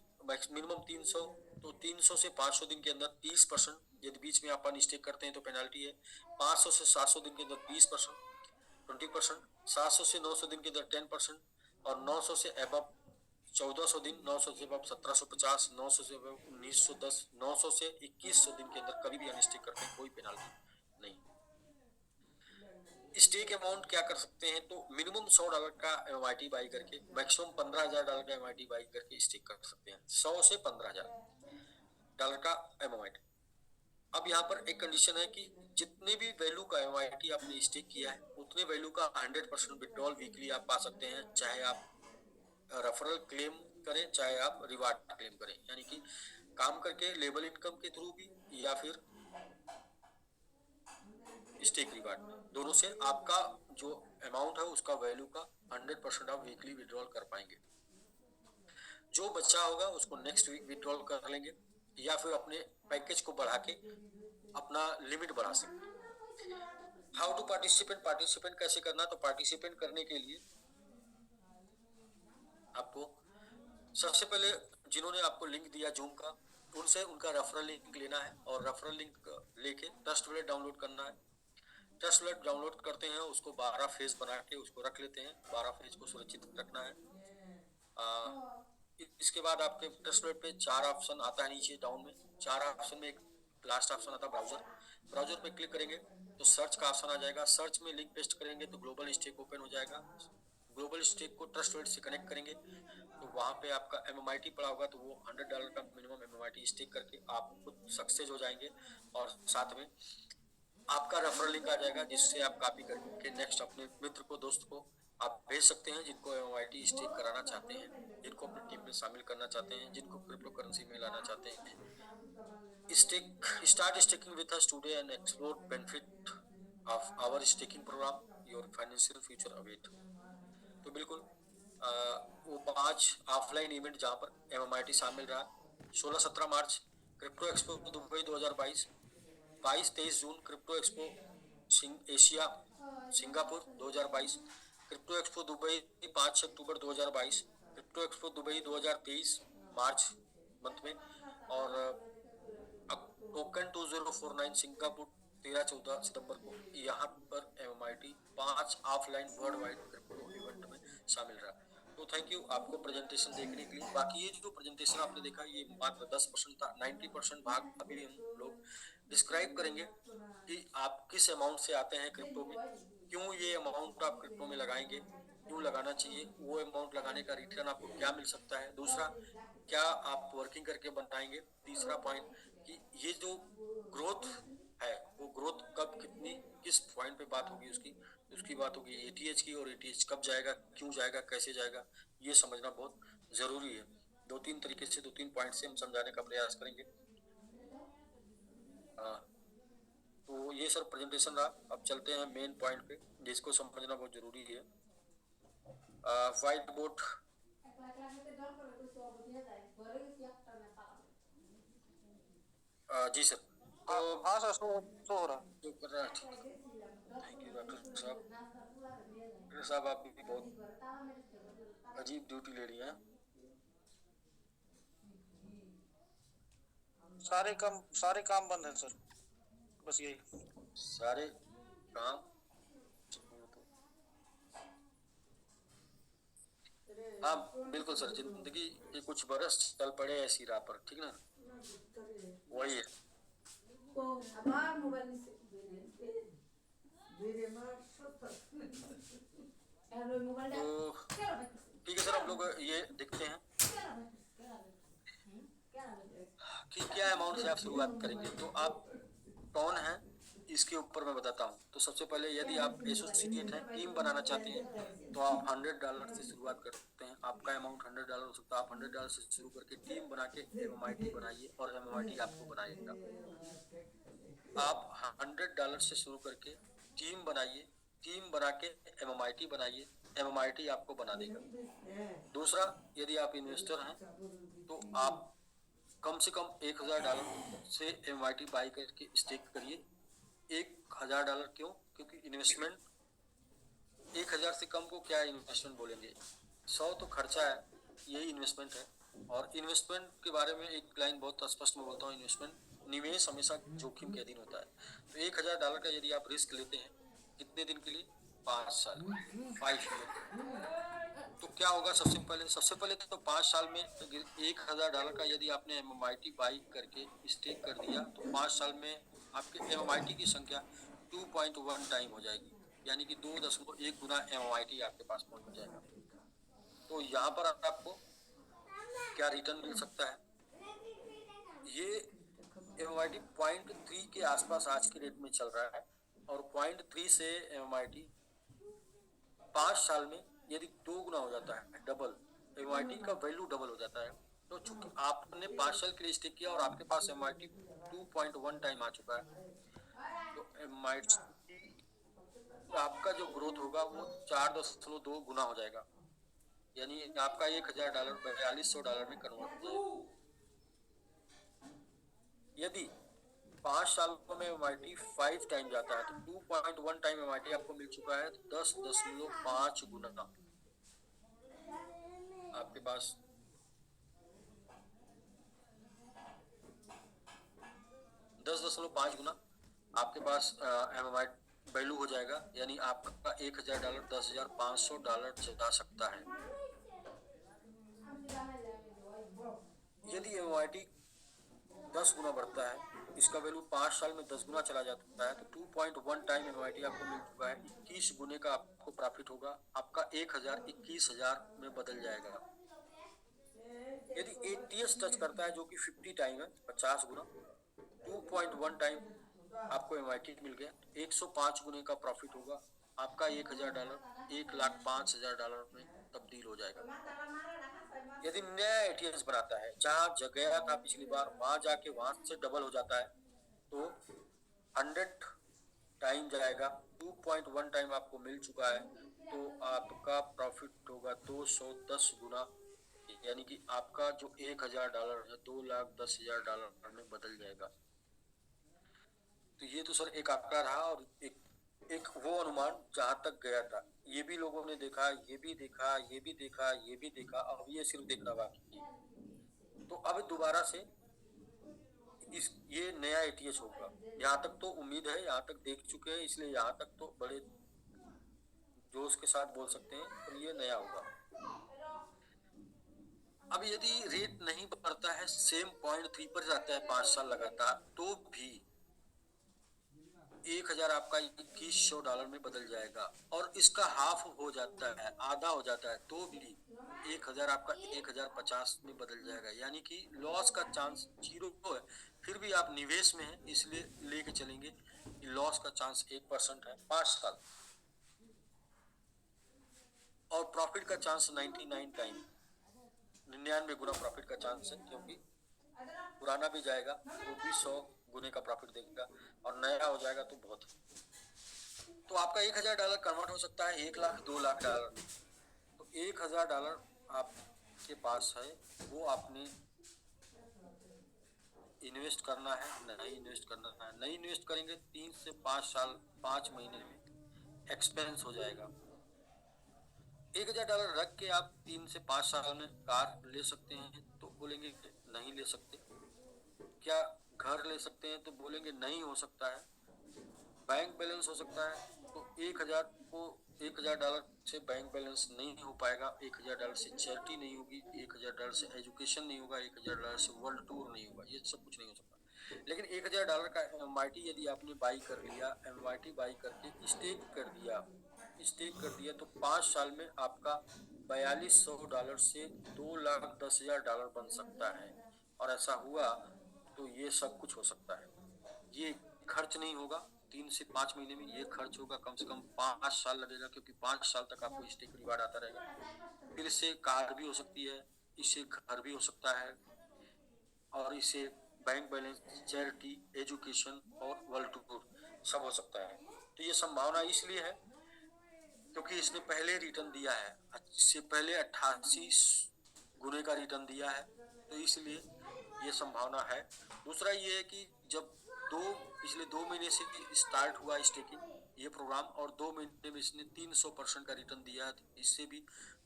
मिनिमम 300, तो 300 से 500 दिन के अंदर 30%। यदि बीच में आप अनस्टेक करते हैं तो पेनाल्टी है। 500 से 700 दिन के अंदर 20%, 700 से 900 दिन के अंदर 10%, और 900 से एबव 1400 दिन, 900 से एबव 1750, 900 से एबव 1910, 900 से 2100 दिन के अंदर कभी भी अनस्टेक करते हैं कोई पेनाल्टी नहीं। स्टेक अमाउंट क्या कर सकते हैं? तो मिनिमम $100 का MYT बाई करके मैक्सिमम $15,000 का MYT बाई करके स्टेक कर सकते हैं। 100 से $15,000 का MYT। अब यहाँ पर एक कंडीशन है कि जितने भी वैल्यू का MYT आपने स्टेक किया है उतने वैल्यू का 100% विड्रॉल वीकली आप पा सकते हैं, चाहे आप रेफरल क्लेम करें चाहे आप रिवार्ड क्लेम करें, यानी कि काम करके लेवल इनकम के थ्रू भी या फिर स्टेक रिवार्ड, दोनों से आपका जो अमाउंट है उसका वैल्यू का 100% आप वीकली विड्रॉल कर पाएंगे। जो बच्चा होगा उसको नेक्स्ट वीक विड्रॉल कर लेंगे, या फिर अपने पैकेज को बढ़ा के अपना लिमिट बढ़ा सकते हैं। हाउ टू पार्टिसिपेंट कैसे करना? तो पार्टिसिपेंट करने के लिए आपको सबसे पहले जिन्होंने आपको लिंक दिया जूम का, उनसे उनका रेफरल लिंक लेना है, और रेफरल लिंक लेके ट्रस्ट वॉलेट डाउनलोड करना है। ट्रस्ट वॉलेट डाउनलोड करते हैं, उसको 12 फेज बना के उसको रख लेते हैं, 12 फेज को सुरक्षित रखना है। इसके बाद आपके ट्रस्ट वॉलेट पे 4 ऑप्शन आता है नीचे डाउन में, 4 ऑप्शन में एक लास्ट ऑप्शन आता है ब्राउजर। ब्राउजर पे क्लिक करेंगे तो सर्च का ऑप्शन आ जाएगा, सर्च में लिंक पेस्ट करेंगे तो ग्लोबल स्टेक ओपन हो जाएगा। ग्लोबल स्टेक को ट्रस्ट वॉलेट से कनेक्ट करेंगे तो वहाँ पे आपका MMIT पड़ा होगा, तो वो $100 का मिनिमम MMIT स्टेक करके आप खुद सक्सेस हो जाएंगे, और साथ में आपका रेफरल लिंक आ जाएगा जिससे आप कॉपी करके नेक्स्ट अपने मित्र को दोस्त को आप भेज सकते हैं जिनको MMIT स्टेक कराना चाहते हैं, जिनको अपनी टीम में शामिल करना चाहते हैं, जिनको क्रिप्टो करेंसी में लाना चाहते हैं। Start staking with us today and explore benefit of our staking program. Your financial future await. तो बिल्कुल वो 5 ऑफलाइन इवेंट जहाँ पर MMIT शामिल रहा, 16-17 March crypto expo Dubai 2022, 22-23 June crypto expo Asia Singapore 2022, crypto expo Dubai 5 October 2022, crypto expo Dubai 2023 March month में, और token 2049 Singapore 13-14 सितंबर को यहाँ पर MMIT 5 offline world wide crypto event में शामिल रहा। तो थैंक यू आपको प्रेजेंटेशन देखने के लिए। बाकी ये जो प्रेजेंटेशन आपने देखा ये मात्र 10% था, 90% भाग अभी हम लोग डिस्क्राइब करेंगे कि आप किस अमाउंट से आते हैं क्रिप्टो में, क्यों ये अमाउंट आप क्रिप्टो में लगाएंगे, क्यों लगाना चाहिए, वो अमाउंट लगाने का रिटर्न आपको क्या मिल सकता है, दूसरा क्या आप वर्किंग करके बनाएंगे, तीसरा पॉइंट कि ये जो ग्रोथ है वो ग्रोथ कब कितनी किस पॉइंट पे बात होगी उसकी उसकी बात होगी ATH की, और ATH कब जाएगा, क्यों जाएगा, कैसे जाएगा, ये समझना बहुत जरूरी है। 2-3 तरीके से 2-3 पॉइंट से हम समझाने का प्रयास करेंगे। तो ये सर प्रेजेंटेशन रहा। अब चलते हैं मेन पॉइंट पे जिसको समझना बहुत जरूरी है। व्हाइट बोर्ड जी सर। तो हाँ सर, शो हो रहा। जो कर रहा है ठीक है। थैंक यू डॉक्टर साहब। डॉक्टर साहब आप भी बहुत अजीब ड्यूटी ले रही हैं। सारे काम बंद है सर, बस यही। सारे काम हाँ बिल्कुल सर, जिंदगी के कुछ बरस चल पड़े ऐसी राह पर, ठीक ना, वही है। तो ठीक है सर, हम लोग ये देखते हैं कि क्या अमाउंट से आप शुरुआत करेंगे। तो आप कौन हैं इसके ऊपर मैं बताता हूँ। तो सबसे पहले यदि आप एसोसिएट हैं, टीम बनाना चाहते हैं, तो आप $100 से शुरुआत करते हैं। आपका अमाउंट $100 हो सकता है। आप $100 से शुरू करके टीम बना के MMIT बनाइए और MMIT आपको बनाएगा। आप $100 से शुरू करके टीम बनाइए, टीम बना के MMIT बनाइए, MMIT आपको बना देगा। दूसरा, यदि आप इन्वेस्टर हैं तो आप कम से कम $1000 से MMIT बाई करके स्टेक करिए। $1000 क्यों? क्योंकि इन्वेस्टमेंट 1000 से कम को क्या इन्वेस्टमेंट बोलेंगे, 100 तो खर्चा है, यही इन्वेस्टमेंट है। और इन्वेस्टमेंट के बारे में एक लाइन बहुत स्पष्ट में बोलता हूँ, इन्वेस्टमेंट निवेश हमेशा जोखिम के अधीन होता है। तो $1000 का यदि आप रिस्क लेते हैं, कितने दिन के लिए? 5 साल, 5 ईयर। तो क्या होगा? सबसे पहले तो 5 साल में $1000 का यदि आपने MMIT बाई करके स्टेक कर दिया तो 5 साल में आपके MMIT की संख्या 2.1 टाइम हो जाएगी, यानी कि 2.1 गुना MMIT आपके पास पहुंच जाएगा। तो यहाँ पर आपको क्या रिटर्न मिल सकता है? ये MMIT 0.3 के आसपास आज के रेट में चल रहा है, और 0.3 से MMIT 5 साल में यदि 2 गुना हो जाता है, डबल, MMIT का वैल्यू डबल हो जाता है। तो चूंकि आपने 5 साल के लिए स्टेक किया और आपके पास MMIT 2.1 टाइम आ चुका है, तो MMIT आपका जो ग्रोथ होगा वो 4.2 गुना हो जाएगा, यानी आपका $1000 $4200 में कन्वर्ट हो जाएगा। यदि 5 सालों में MMIT 5 टाइम जाता है तो 2.1 टाइम MMIT आपको मिल चुका है, तो 10.5 गुना आपके पास 10.5 गुना आपके पास MMIT वैल्यू हो जाएगा, यानी आपका $1000 $10,500 जा सकता है। यदि MMIT 10 गुना बढ़ता है, इसका वैल्यू 5 साल में 10 गुना चला जाता है, तो 2.1 टाइम MMIT आपको मिल चुका है, 21 गुने का आपको प्रॉफिट होगा, आपका 1000 21,000 में बदल जाएगा। यदि ATS टच करता है जो कि 50 टाइम है, 50 गुना, 2.1 टाइम आपको MMIT मिल गया, 105 गुने का प्रॉफिट होगा, आपका $1,000 $1,05,000 में तब्दील हो जाएगा। यदि नया एटीएस बनाता है, जहां गया था पिछली बार वहां जाके वहां से डबल हो जाता है, तो 100 टाइम जाएगा, 2.1 टाइम आपको मिल चुका है, तो आपका प्रॉफिट होगा 210 गुना, यानी कि आपका जो $1,000 है $2,10,000 में बदल जाएगा। तो ये तो सर एक आंकड़ा रहा, और एक वो अनुमान जहां तक गया था। ये भी लोगों ने देखा, ये भी देखा, ये भी देखा, ये भी देखा, अब ये सिर्फ देखना बाकी है। तो अब दोबारा से ये नया एटीएस होगा। यहाँ तक तो उम्मीद है, यहाँ तक देख चुके हैं, इसलिए यहाँ तक तो बड़े जोश के साथ बोल सकते हैं, और ये नया होगा। अब यदि रेट नहीं बढ़ता है, सेम 0.3 पर जाता है 5 साल लगातार, तो भी 1,000 आपका $2,100 में बदल जाएगा, और इसका हाफ हो जाता है, आधा हो जाता है, तो भी 1,000 आपका 1,050 में बदल जाएगा, यानी कि लॉस का चांस 0 है। फिर भी आप निवेश में हैं, इसलिए लेके चलेंगे। लॉस का चांस 1% है 5 साल, और प्रॉफिट का चांस 99 टाइम, 99 गुना प्रॉफिट का चांस है, क्योंकि पुराना भी जाएगा वो भी 100 गुने का प्रॉफिट देगा, और नया हो जाएगा तो बहुत है। तो आपका $1,000 कन्वर्ट हो सकता है 1 लाख $2 लाख में। तो $1,000 आपके पास है, वो आपने इन्वेस्ट करना है, नहीं इन्वेस्ट करना है। नहीं इन्वेस्ट करेंगे 3 से 5 साल, 5 महीने में एक्सपेंस हो जाएगा। $1,000 रख के आप 3 से 5 साल में कार ले सकते हैं, तो बोलेंगे नहीं ले सकते। क्या घर ले सकते हैं, तो बोलेंगे नहीं हो सकता है। बैंक बैलेंस हो सकता है, तो 1,000 से बैंक बैलेंस नहीं हो पाएगा, $1,000 से चैरिटी नहीं होगी, $1,000 से एजुकेशन नहीं होगा, $1,000 से वर्ल्ड टूर नहीं होगा, ये सब कुछ नहीं हो सकता। लेकिन $1,000 का MIT यदि आपने बाई कर लिया, MIT बाई करके स्टेक कर दिया, तो 5 साल में आपका $4,200 से $2,10,000 बन सकता है। और ऐसा हुआ तो ये सब कुछ हो सकता है। ये खर्च नहीं होगा, 3 से 5 महीने में ये खर्च होगा, कम से कम 5 साल लगेगा, क्योंकि 5 साल तक आपको स्टेक रिवार्ड आता रहेगा। फिर इससे कार भी हो सकती है, इससे घर भी हो सकता है, और इससे बैंक बैलेंस, चैरिटी, एजुकेशन और वर्ल्ड टूर सब हो सकता है। तो ये संभावना इसलिए है क्योंकि इसने पहले रिटर्न दिया है, इससे पहले 88 गुने का रिटर्न दिया है, तो इसलिए ये संभावना है। दूसरा ये है कि जब पिछले 2 महीने से स्टार्ट हुआ स्टेकिंग ये प्रोग्राम, और 2 महीने में इसने 300% का रिटर्न दिया है, इससे भी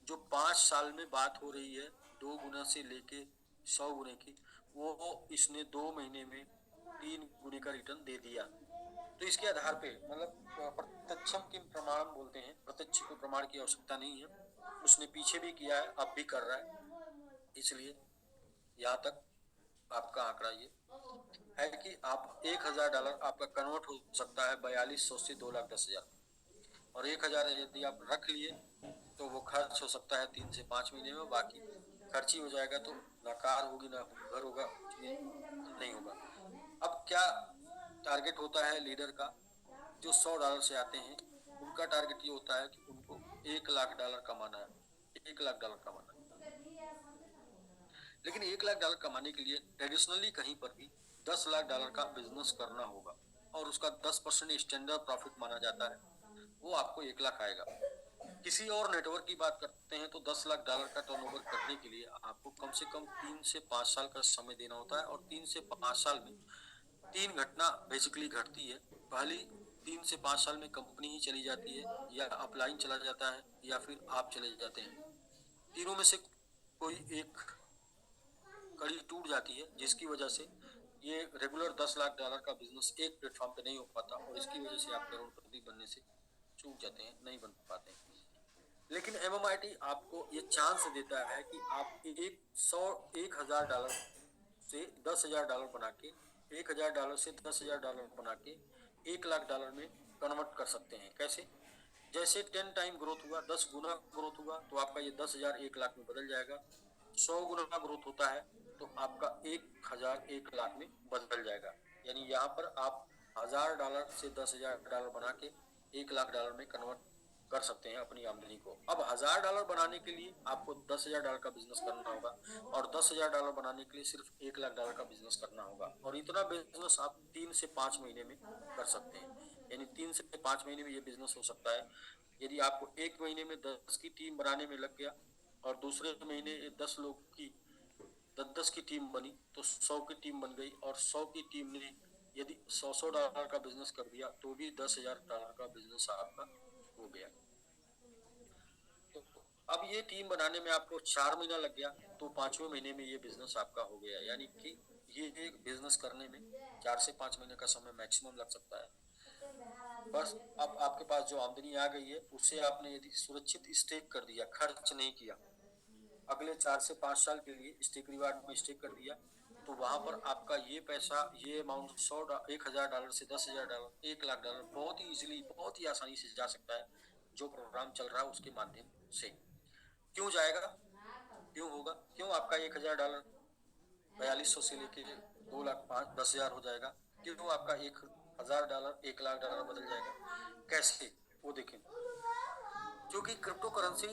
जो 5 साल में बात हो रही है 2 गुना से लेके 100 गुने की, वो इसने 2 महीने में 3 गुने का रिटर्न दे दिया। तो इसके आधार पे, मतलब प्रत्यक्षम के प्रमाण बोलते हैं, प्रत्यक्ष को प्रमाण की आवश्यकता नहीं है, उसने पीछे भी किया है, अब भी कर रहा है, इसलिए यहाँ तक आपका आंकड़ा ये है कि आप $1,000 आपका कन्वर्ट हो सकता है 4,200 से 2,10,000, और 1,000 यदि आप रख लिए तो वो खर्च हो सकता है 3 से 5 महीने में, बाकी खर्च ही हो जाएगा, तो ना कार होगी ना घर होगा, कुछ भी नहीं होगा। अब क्या टारगेट होता है लीडर का, जो $100 से आते हैं, उनका टारगेट ये होता है कि उनको $1,00,000 कमाना है, $1,00,000 कमाना है। लेकिन $1,00,000 कमाने के लिए ट्रेडिशनली कहीं पर भी $10,00,000 का बिजनेस करना होगा, और उसका 10% स्टैंडर्ड प्रॉफिट माना जाता है, वो आपको 1,00,000 आएगा। किसी और नेटवर्क की बात करते हैं तो $10,00,000 का टर्नओवर करने के लिए आपको कम से कम 3 से 5 साल का समय देना होता है, और 3 से 5 साल में 3 घटना बेसिकली घटती है। पहली 3 से 5 साल में कंपनी ही चली जाती है, या अपलाइन चला जाता है, या फिर आप चले जाते हैं। तीनों में से कोई एक कड़ी टूट जाती है, जिसकी वजह से ये रेगुलर $10,00,000 का बिजनेस एक प्लेटफॉर्म पे नहीं हो पाता, और इसकी वजह से आप करोड़पति बनने से चूक जाते हैं, नहीं बन पाते हैं। लेकिन MMIT आपको ये चांस देता है कि आप $1,000 से $10,000 बना के, $1,000 से $10,000 बना के $1,00,000 में कन्वर्ट कर सकते हैं। कैसे? जैसे 10 टाइम ग्रोथ हुआ, 10 गुना ग्रोथ हुआ, तो आपका ये 10,000 1,00,000 में बदल जाएगा। 100 गुना ग्रोथ होता है तो आपका 1,000 1,00,000 में बदल जाएगा। यानी यहाँ पर आप $1,000 से $10,000 बना के $1 लाख में कन्वर्ट कर सकते हैं अपनी आमदनी को। अब $1000 बनाने के लिए आपको $10,000 का बिजनेस करना होगा, और $10,000 बनाने के लिए सिर्फ $1 लाख का बिजनेस करना होगा। और इतना बिजनेस आप 3 से 5 महीने में कर सकते हैं, यानी 3 से 5 महीने में ये बिजनेस हो सकता है। यदि आपको एक महीने में 10 की टीम बनाने में लग गया और दूसरे महीने 10 लोग की 10-10 की टीम बनी तो 100 की टीम बन गई, और 100 की टीम ने यदि $100 का बिजनेस कर दिया तो भी $10,000 का बिजनेस आपका हो गया। तो अब ये टीम बनाने में आपको 4 महीना लग गया, तो 5वें महीने में ये बिजनेस आपका हो गया। यानी कि ये एक बिजनेस करने में 4 से 5 महीने का समय मैक्सिमम लग सकता है। बस अब आपके पास जो आमदनी आ गई है उससे आपने यदि सुरक्षित स्टेक कर दिया, खर्च नहीं किया, अगले 4 से 5 साल के लिए स्टेक रिवार्ड में स्टेक कर दिया, तो वहां पर आपका ये पैसा, ये अमाउंट $1,000 से $10,000, $1 लाख बहुत ही इजीली, बहुत ही आसानी से जा सकता है जो प्रोग्राम चल रहा है उसके माध्यम से। क्यों जाएगा, क्यों होगा, क्यों आपका $1,000 4200 से लेके 2,05,10,000 हो जाएगा, क्यों आपका $1,000 $1 लाख बदल जाएगा, कैसे, वो देखें। क्योंकि क्रिप्टो करेंसी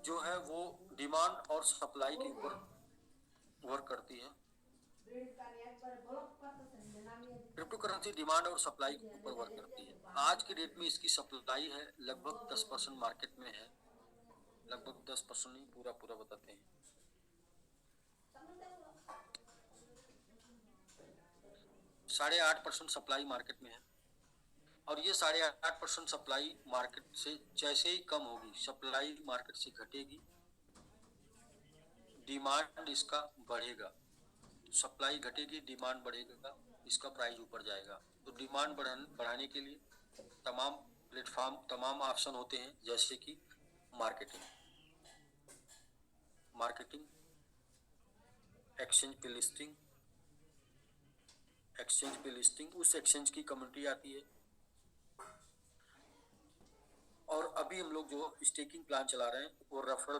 जो है वो डिमांड और सप्लाई के ऊपर वर्क करती है। क्रिप्टो करेंसी डिमांड और सप्लाई के ऊपर वर्क करती है। आज की डेट में इसकी सप्लाई है लगभग 10% मार्केट में है, लगभग 10% नहीं, पूरा पूरा बताते हैं। 8.5% सप्लाई मार्केट में है, और ये 8.5% सप्लाई मार्केट से जैसे ही कम होगी, सप्लाई मार्केट से घटेगी, डिमांड इसका बढ़ेगा। सप्लाई घटेगी, डिमांड बढ़ेगा, इसका प्राइस ऊपर जाएगा। तो डिमांड बढ़ाने के लिए तमाम प्लेटफॉर्म, तमाम ऑप्शन होते हैं, जैसे कि मार्केटिंग, एक्सचेंज पे लिस्टिंग, उस एक्सचेंज की कम्युनिटी आती है। और अभी हम लोग जो स्टेकिंग प्लान चला रहे हैं वो रेफरल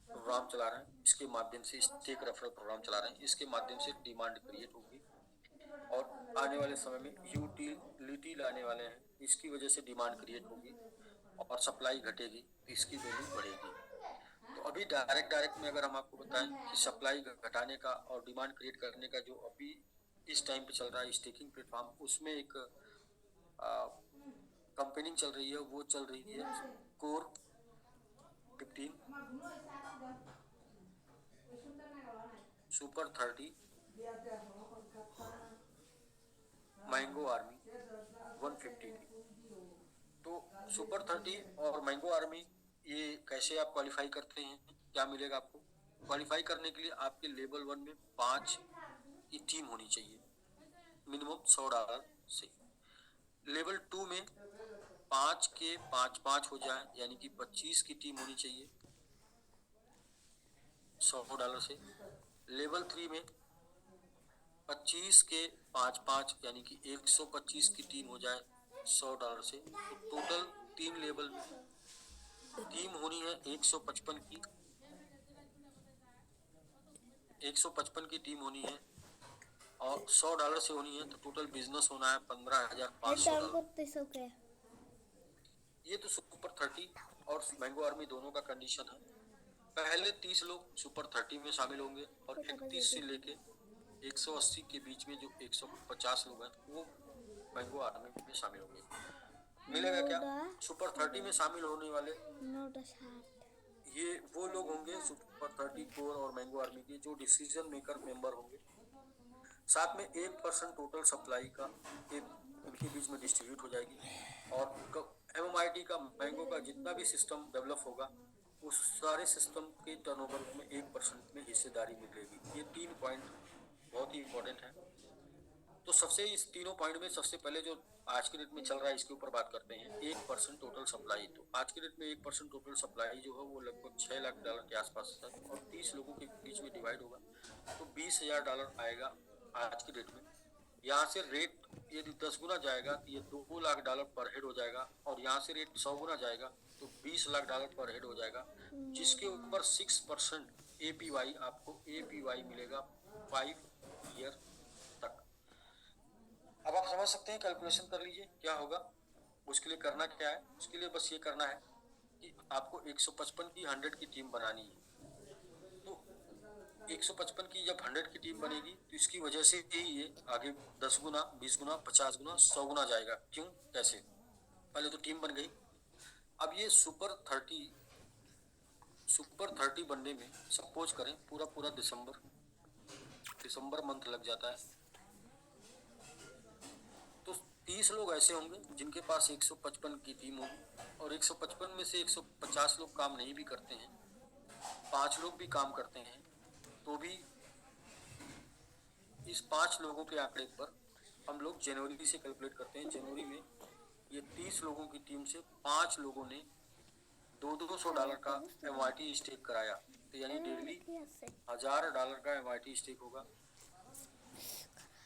प्रोग्राम चला रहे हैं। इसके माध्यम से स्टेक रेफरल प्रोग्राम चला रहे हैं, इसके माध्यम से डिमांड क्रिएट होगी और आने वाले समय में यूटिलिटी लाने वाले हैं, इसकी वजह से डिमांड क्रिएट होगी और सप्लाई घटेगी तो इसकी वैल्यू बढ़ेगी। तो अभी डायरेक्ट में अगर हम आपको बताएं कि सप्लाई घटाने का और डिमांड क्रिएट करने का जो अभी इस टाइम पे चल रहा है स्टेकिंग प्लेटफॉर्म, उसमें एक कंपेनिंग चल रही है, वो चल रही है कोर 15, सुपर 30, मैंगो आर्मी 150 की। तो सुपर 30 और मैंगो आर्मी, ये कैसे आप क्वालिफाई करते हैं, क्या मिलेगा आपको? क्वालिफाई करने के लिए आपके लेवल 1 में 5 की टीम होनी चाहिए मिनिमम $100 से। लेवल 2 में 5 के 5 हो जाए, यानी कि 25 की टीम होनी चाहिए $100 से। लेवल 3 में 25 के 5 यानी कि 125 की टीम हो जाए $100 से। तो टोटल 3 लेवल में टीम होनी है 155 की टीम होनी है और $100 से होनी है, तो टोटल बिजनेस होना है $15,500। ये तो सुपर 30 और मैंगो आर्मी दोनों का कंडीशन है। पहले 30 लोग सुपर 30 में शामिल होंगे और 31 से लेके 180 के बीच में जो 150 लोग हैं वो मैंगो आर्मी में शामिल होंगे। मिलेगा क्या? सुपर 30 में शामिल होने वाले ये वो लोग होंगे सुपर 30 कोर और मैंगो आर्मी के जो डिसीजन मेकर मेंबर होंगे। साथ में 1% टोटल सप्लाई का उनके बीच में डिस्ट्रीब्यूट हो जाएगी, और MMIT का मैंगो का जितना भी सिस्टम डेवलप होगा उस सारे सिस्टम के टर्नओवर में 1% में हिस्सेदारी मिलेगी। ये 3 पॉइंट बहुत ही इंपॉर्टेंट है। तो सबसे इस तीनों पॉइंट में सबसे पहले जो आज के डेट में चल रहा है इसके ऊपर बात करते हैं। 1% टोटल सप्लाई, तो आज के डेट में 1% टोटल सप्लाई जो है वो लगभग $6 लाख के आसपास है और 30 लोगों के बीच में डिवाइड होगा तो $20,000 आएगा आज की डेट में। यहाँ से रेट यदि 10 गुना जाएगा तो ये $2 लाख पर हेड हो जाएगा, और यहाँ से रेट 100 गुना जाएगा तो $20 लाख पर हेड हो जाएगा, जिसके ऊपर 6% APY आपको APY मिलेगा 5 ईयर तक। अब आप समझ समझ सकते हैं, कैलकुलेशन कर लीजिए क्या होगा। उसके लिए करना क्या है, उसके लिए बस ये करना है कि आपको 155 की 100 की टीम बनानी है। तो 155 की जब 100 की टीम बनेगी तो इसकी वजह से ही ये आगे 10 गुना, 20 गुना, 50 गुना, 100 गुना जाएगा। क्यों, कैसे? पहले तो टीम बन गई। अब ये सुपर 30 बनने में सपोज करें पूरा पूरा दिसंबर मंथ लग जाता है, तो 30 लोग ऐसे होंगे जिनके पास 155 की टीम होगी, और 155 में से 150 लोग काम नहीं भी करते हैं, 5 लोग भी काम करते हैं, तो भी इस 5 लोगों के आंकड़े पर हम लोग जनवरी से कैलकुलेट करते हैं। जनवरी में ये 30 लोगों की टीम से 5 लोगों ने $200 का MIT स्टेक कराया, तो यानी डेली $1000 का MIT स्टेक होगा।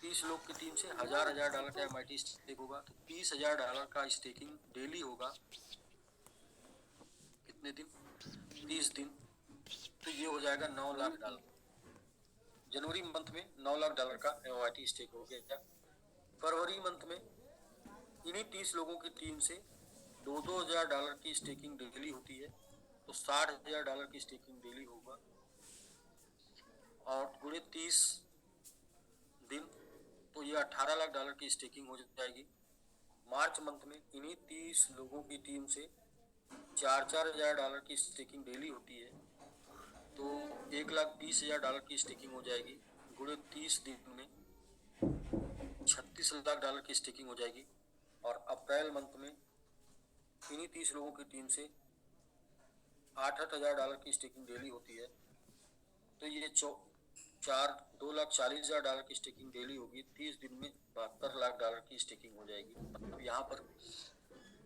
30 लोग की टीम से $1000 का MIT स्टेक होगा, तो $30,000 का स्टेकिंग डेली होगा। कितने दिन? 30 दिन। तो ये हो जाएगा $9 लाख। जनवरी मंथ में $9 लाख का MIT स्टेक हो गया। फरवरी मंथ में इन्हीं 30 लोगों की टीम से $2,000 की स्टेकिंग डेली होती है, तो $60,000 की स्टेकिंग डेली होगा, और गुणे 30 दिन तो ये $18 लाख की स्टेकिंग हो जाएगी। मार्च मंथ में इन्हीं 30 लोगों की टीम से $4,000 की स्टेकिंग डेली होती है, तो $1,20,000 की स्टेकिंग हो जाएगी, गुणे 30 दिन में $36 लाख की स्टेकिंग हो जाएगी। और अप्रैल मंथ में इन्हीं 30 लोगों की टीम से $68,000 की स्टेकिंग डेली होती है, तो ये 2,40,000 की स्टेकिंग डेली होगी। 30 दिन में $72 लाख की स्टेकिंग हो जाएगी। अब यहाँ पर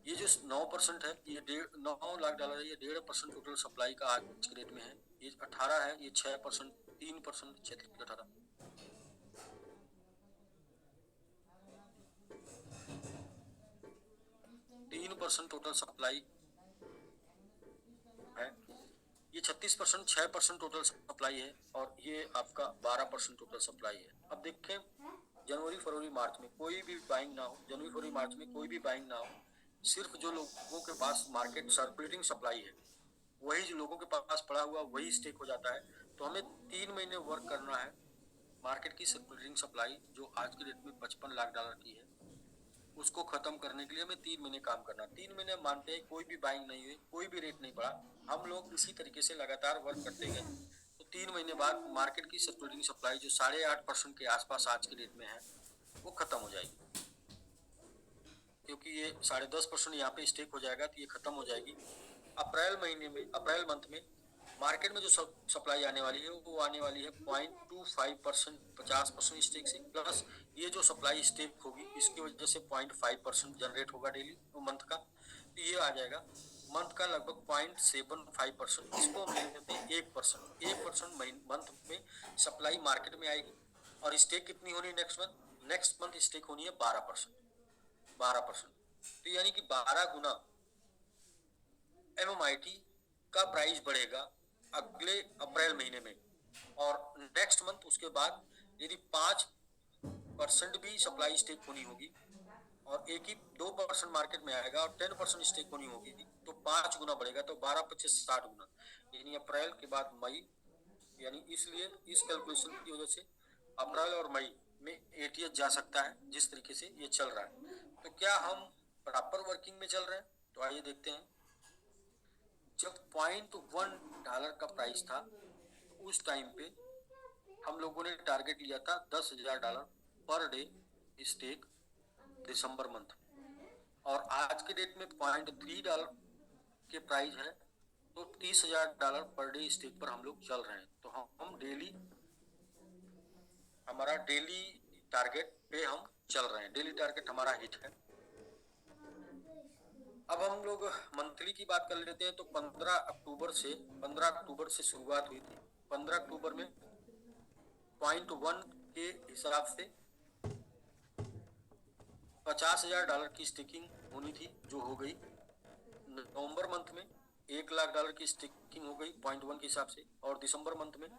ये जो 9% है, ये $9 लाख, ये 1.5% टोटल सप्लाई का आज के डेट में है। ये 18 है, ये 6%, 3%, 6-18, 3% टोटल सप्लाई है। ये 36%, 6% टोटल सप्लाई है, और ये आपका 12% टोटल सप्लाई है। अब देखें जनवरी फरवरी मार्च में कोई भी बाइंग ना हो, जनवरी फरवरी मार्च में कोई भी बाइंग ना हो, सिर्फ जो लोगों के पास मार्केट सर्कुलेटिंग सप्लाई है वही जो लोगों के पास पड़ा हुआ वही स्टेक हो जाता है। तो हमें 3 महीने वर्क करना है। मार्केट की सर्कुलेटिंग सप्लाई जो आज के डेट में $55 लाख की है, उसको खत्म करने के लिए हमें 3 महीने काम करना। 3 महीने मानते हैं कोई भी बाइंग नहीं हुई, कोई भी रेट नहीं बढ़ा, हम लोग इसी तरीके से लगातार वर्क करते गए, तो 3 महीने बाद मार्केट की सर्कुलेटिंग सप्लाई जो 8.5% के आसपास आज के डेट में है वो खत्म हो जाएगी, क्योंकि ये 10.5% यहाँ पे स्टेक हो जाएगा, तो ये खत्म हो जाएगी। अप्रैल मंथ में मार्केट में जो सप्लाई आने वाली है वो आने वाली है 0.25%, 50% स्टेक से, प्लस ये जो सप्लाई स्टेक होगी इसकी वजह से 0.5% जनरेट होगा डेली मंथ का, तो ये आ जाएगा मंथ का लगभग 0.75%। इसको हम ले लेते हैं 1%। 1% मंथ में सप्लाई मार्केट में आएगी, और स्टेक कितनी होनी है नेक्स्ट मंथ स्टेक होनी है 12%। तो यानी कि 12 गुना MMIT का प्राइस बढ़ेगा अगले अप्रैल महीने में, और नेक्स्ट मंथ उसके बाद यदि 5% भी सप्लाई स्टेक होनी होगी, और 2% मार्केट में आएगा और 10% स्टेक होनी होगी, तो 5 गुना बढ़ेगा, तो 12-25-60 गुना, यानी अप्रैल के बाद मई, यानी इसलिए इस कैलकुलेशन की वजह से अप्रैल और मई में ATH जा सकता है जिस तरीके से ये चल रहा है। तो क्या हम प्रॉपर वर्किंग में चल रहे हैं? तो आइए देखते हैं। जब $0.1 का प्राइस था उस टाइम पे हम लोगों ने टारगेट लिया था $10,000 पर डे स्टेक दिसंबर मंथ, और आज के डेट में $0.3 के प्राइस है, तो $30,000 पर डे स्टेक पर हम लोग चल रहे हैं। तो हम डेली हमारा डेली टारगेट पे हम चल रहे हैं, डेली टारगेट हमारा हिट है। अब हम लोग मंथली की बात कर लेते हैं। तो 15 अक्टूबर से शुरुआत हुई थी। 15 अक्टूबर में 0.1 के हिसाब से $50,000 की स्टेकिंग होनी थी, जो हो गई। नवंबर मंथ में $1 लाख की स्टेकिंग हो गई 0.1 के हिसाब से, और दिसंबर मंथ में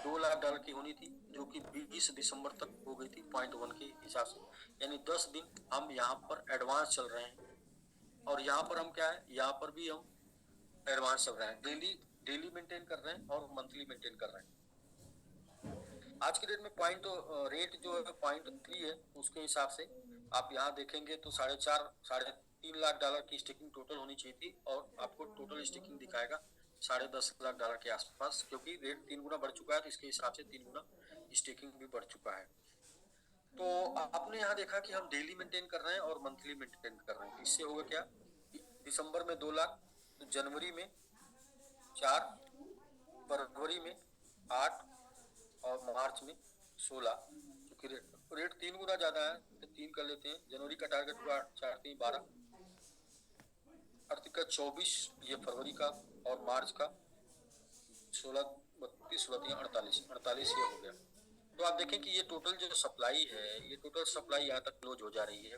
$2 लाख की होनी थी, जो कि 20 दिसंबर तक हो गई थी 0.1 के हिसाब से, यानी 10 दिन हम यहाँ पर एडवांस चल रहे हैं। और यहाँ पर हम क्या है, यहाँ पर भी हम एडवांस चल रहे हैं, डेली मेंटेन कर रहे हैं और मंथली मेंटेन कर रहे हैं। आज के डेट में पॉइंट रेट जो है 0.3 है, उसके हिसाब से आप यहाँ देखेंगे तो $3.5 की स्टेकिंग टोटल होनी चाहिए थी, और आपको टोटल स्टेकिंग दिखाएगा $10.5 के आसपास, क्योंकि रेट 3 गुना बढ़ चुका है, तो इसके हिसाब से 3 गुना स्टेकिंग भी बढ़ चुका है। तो आपने यहाँ देखा कि हम डेली मेंटेन कर रहे हैं और मंथली मेंटेन कर रहे हैं। इससे होगा क्या, दिसंबर में 2 लाख, तो जनवरी में 4, फरवरी में 8 और मार्च में 16, क्योंकि रेट 3 गुना ज्यादा है तो 3 कर लेते हैं। जनवरी का टारगेट हुआ 4 3 12, आर्थिक का 24, ये फरवरी का, और मार्च का 16 32 16 48 48 ये हो गया। तो आप देखें कि ये टोटल जो सप्लाई है, ये टोटल सप्लाई यहाँ तक क्लोज हो जा रही है,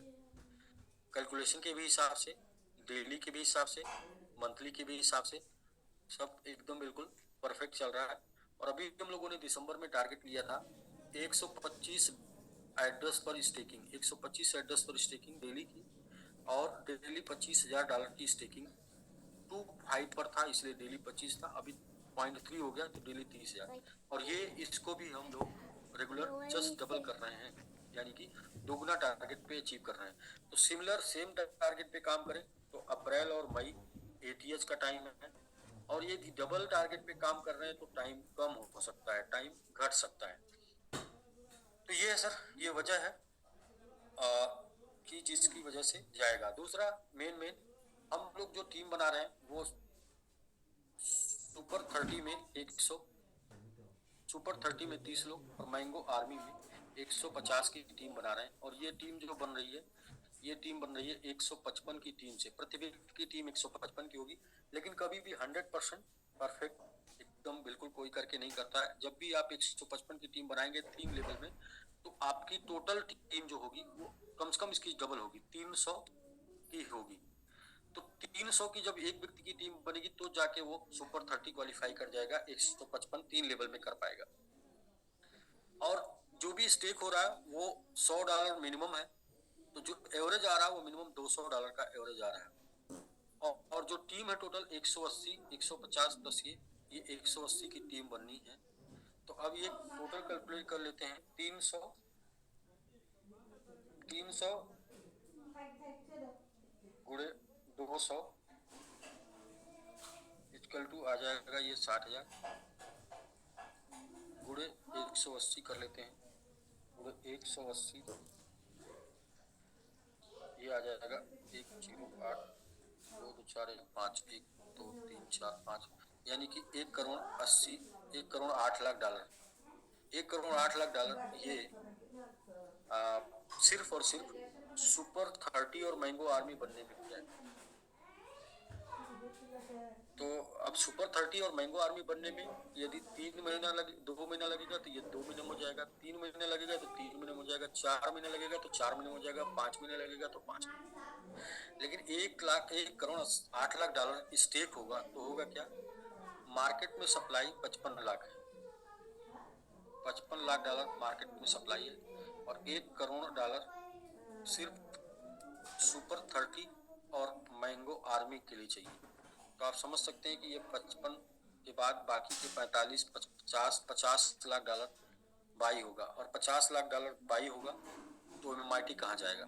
कैलकुलेशन के भी हिसाब से, डेली के भी हिसाब से, मंथली के भी हिसाब से, सब एकदम बिल्कुल परफेक्ट चल रहा है। और अभी हम लोगों ने दिसंबर में टारगेट लिया था 125 एड्रेस पर स्टेकिंग, 125 एड्रेस पर स्टेकिंग डेली की, और डेली $25,000 की स्टेकिंग 2.5 पर था, इसलिए डेली 25 था, अभी 0.3 हो गया तो डेली 30,000। और ये इसको भी हम लोग रेगुलर जस्ट डबल कर रहे हैं, यानी कि दोगुना टारगेट पे अचीव कर रहे हैं। तो सिमिलर सेम टारगेट पे काम करें तो अप्रैल और मई ATH का टाइम है, और ये डबल टारगेट पे काम कर रहे हैं तो टाइम कम हो सकता है, टाइम घट सकता है। तो ये है सर, ये वजह है कि जिसकी वजह से जाएगा। दूसरा मेन हम लोग जो टीम बना रहे हैं वो सुपर 30 में 100, सुपर 30 में 30 लोग, और मैंगो आर्मी में 150 की टीम बना रहे हैं। और ये टीम जो बन रही है, ये टीम बन रही है 155 की टीम से। प्रति व्यक्ति की टीम 155 की होगी, लेकिन कभी भी 100% परफेक्ट एकदम बिल्कुल कोई करके नहीं करता है। जब भी आप 155 की टीम बनाएंगे टीम लेवल में, तो आपकी टोटल टीम जो होगी वो कम से कम इसकी डबल होगी, 300 की होगी। तो 300 की जब एक व्यक्ति की टीम बनेगी तो जाके वो सुपर 30 क्वालिफाई कर जाएगा, 155 तीन लेवल में कर पाएगा। और जो भी स्टेक हो रहा है वो $100 मिनिमम है, तो जो एवरेज आ रहा है वो मिनिमम $200 का एवरेज आ रहा है। और जो टीम है टोटल 180, 150 प्लस ये 180 की टीम बननी है। तो अब ये टोटल कैलकुलेट कर लेते हैं, 300 गुणे 200 इक्वल टू आ जाएगा ये 60,000, गुणे 180 कर लेते हैं, गुणे 180 ये आ जाएगा 108, 2 2 4 1 5, 1 2 3 4 5, यानी कि 1 करोड़ 8 लाख डॉलर ये सिर्फ और सिर्फ सुपर 30 और मैंगो आर्मी बनने में किया है। तो अब सुपर 30 और मैंगो आर्मी बनने में यदि 2 महीना लगेगा तो ये 2 महीने में हो जाएगा, 3 महीने लगेगा तो 3 महीने में हो जाएगा, 4 महीने लगेगा तो 4 महीने में हो जाएगा, 5 महीने लगेगा तो 5 महीने। लेकिन 1 करोड़ 8 लाख डॉलर स्टेक होगा तो होगा क्या, मार्केट में सप्लाई 55 लाख है, $55 लाख मार्केट में सप्लाई है, और $1 करोड़ सिर्फ सुपर 30 और मैंगो आर्मी के लिए चाहिए। तो आप समझ सकते हैं कि ये 55 के बाद बाकी के 50 लाख डॉलर बाई होगा, और 50 लाख डॉलर बाई होगा तो MIT कहाँ जाएगा।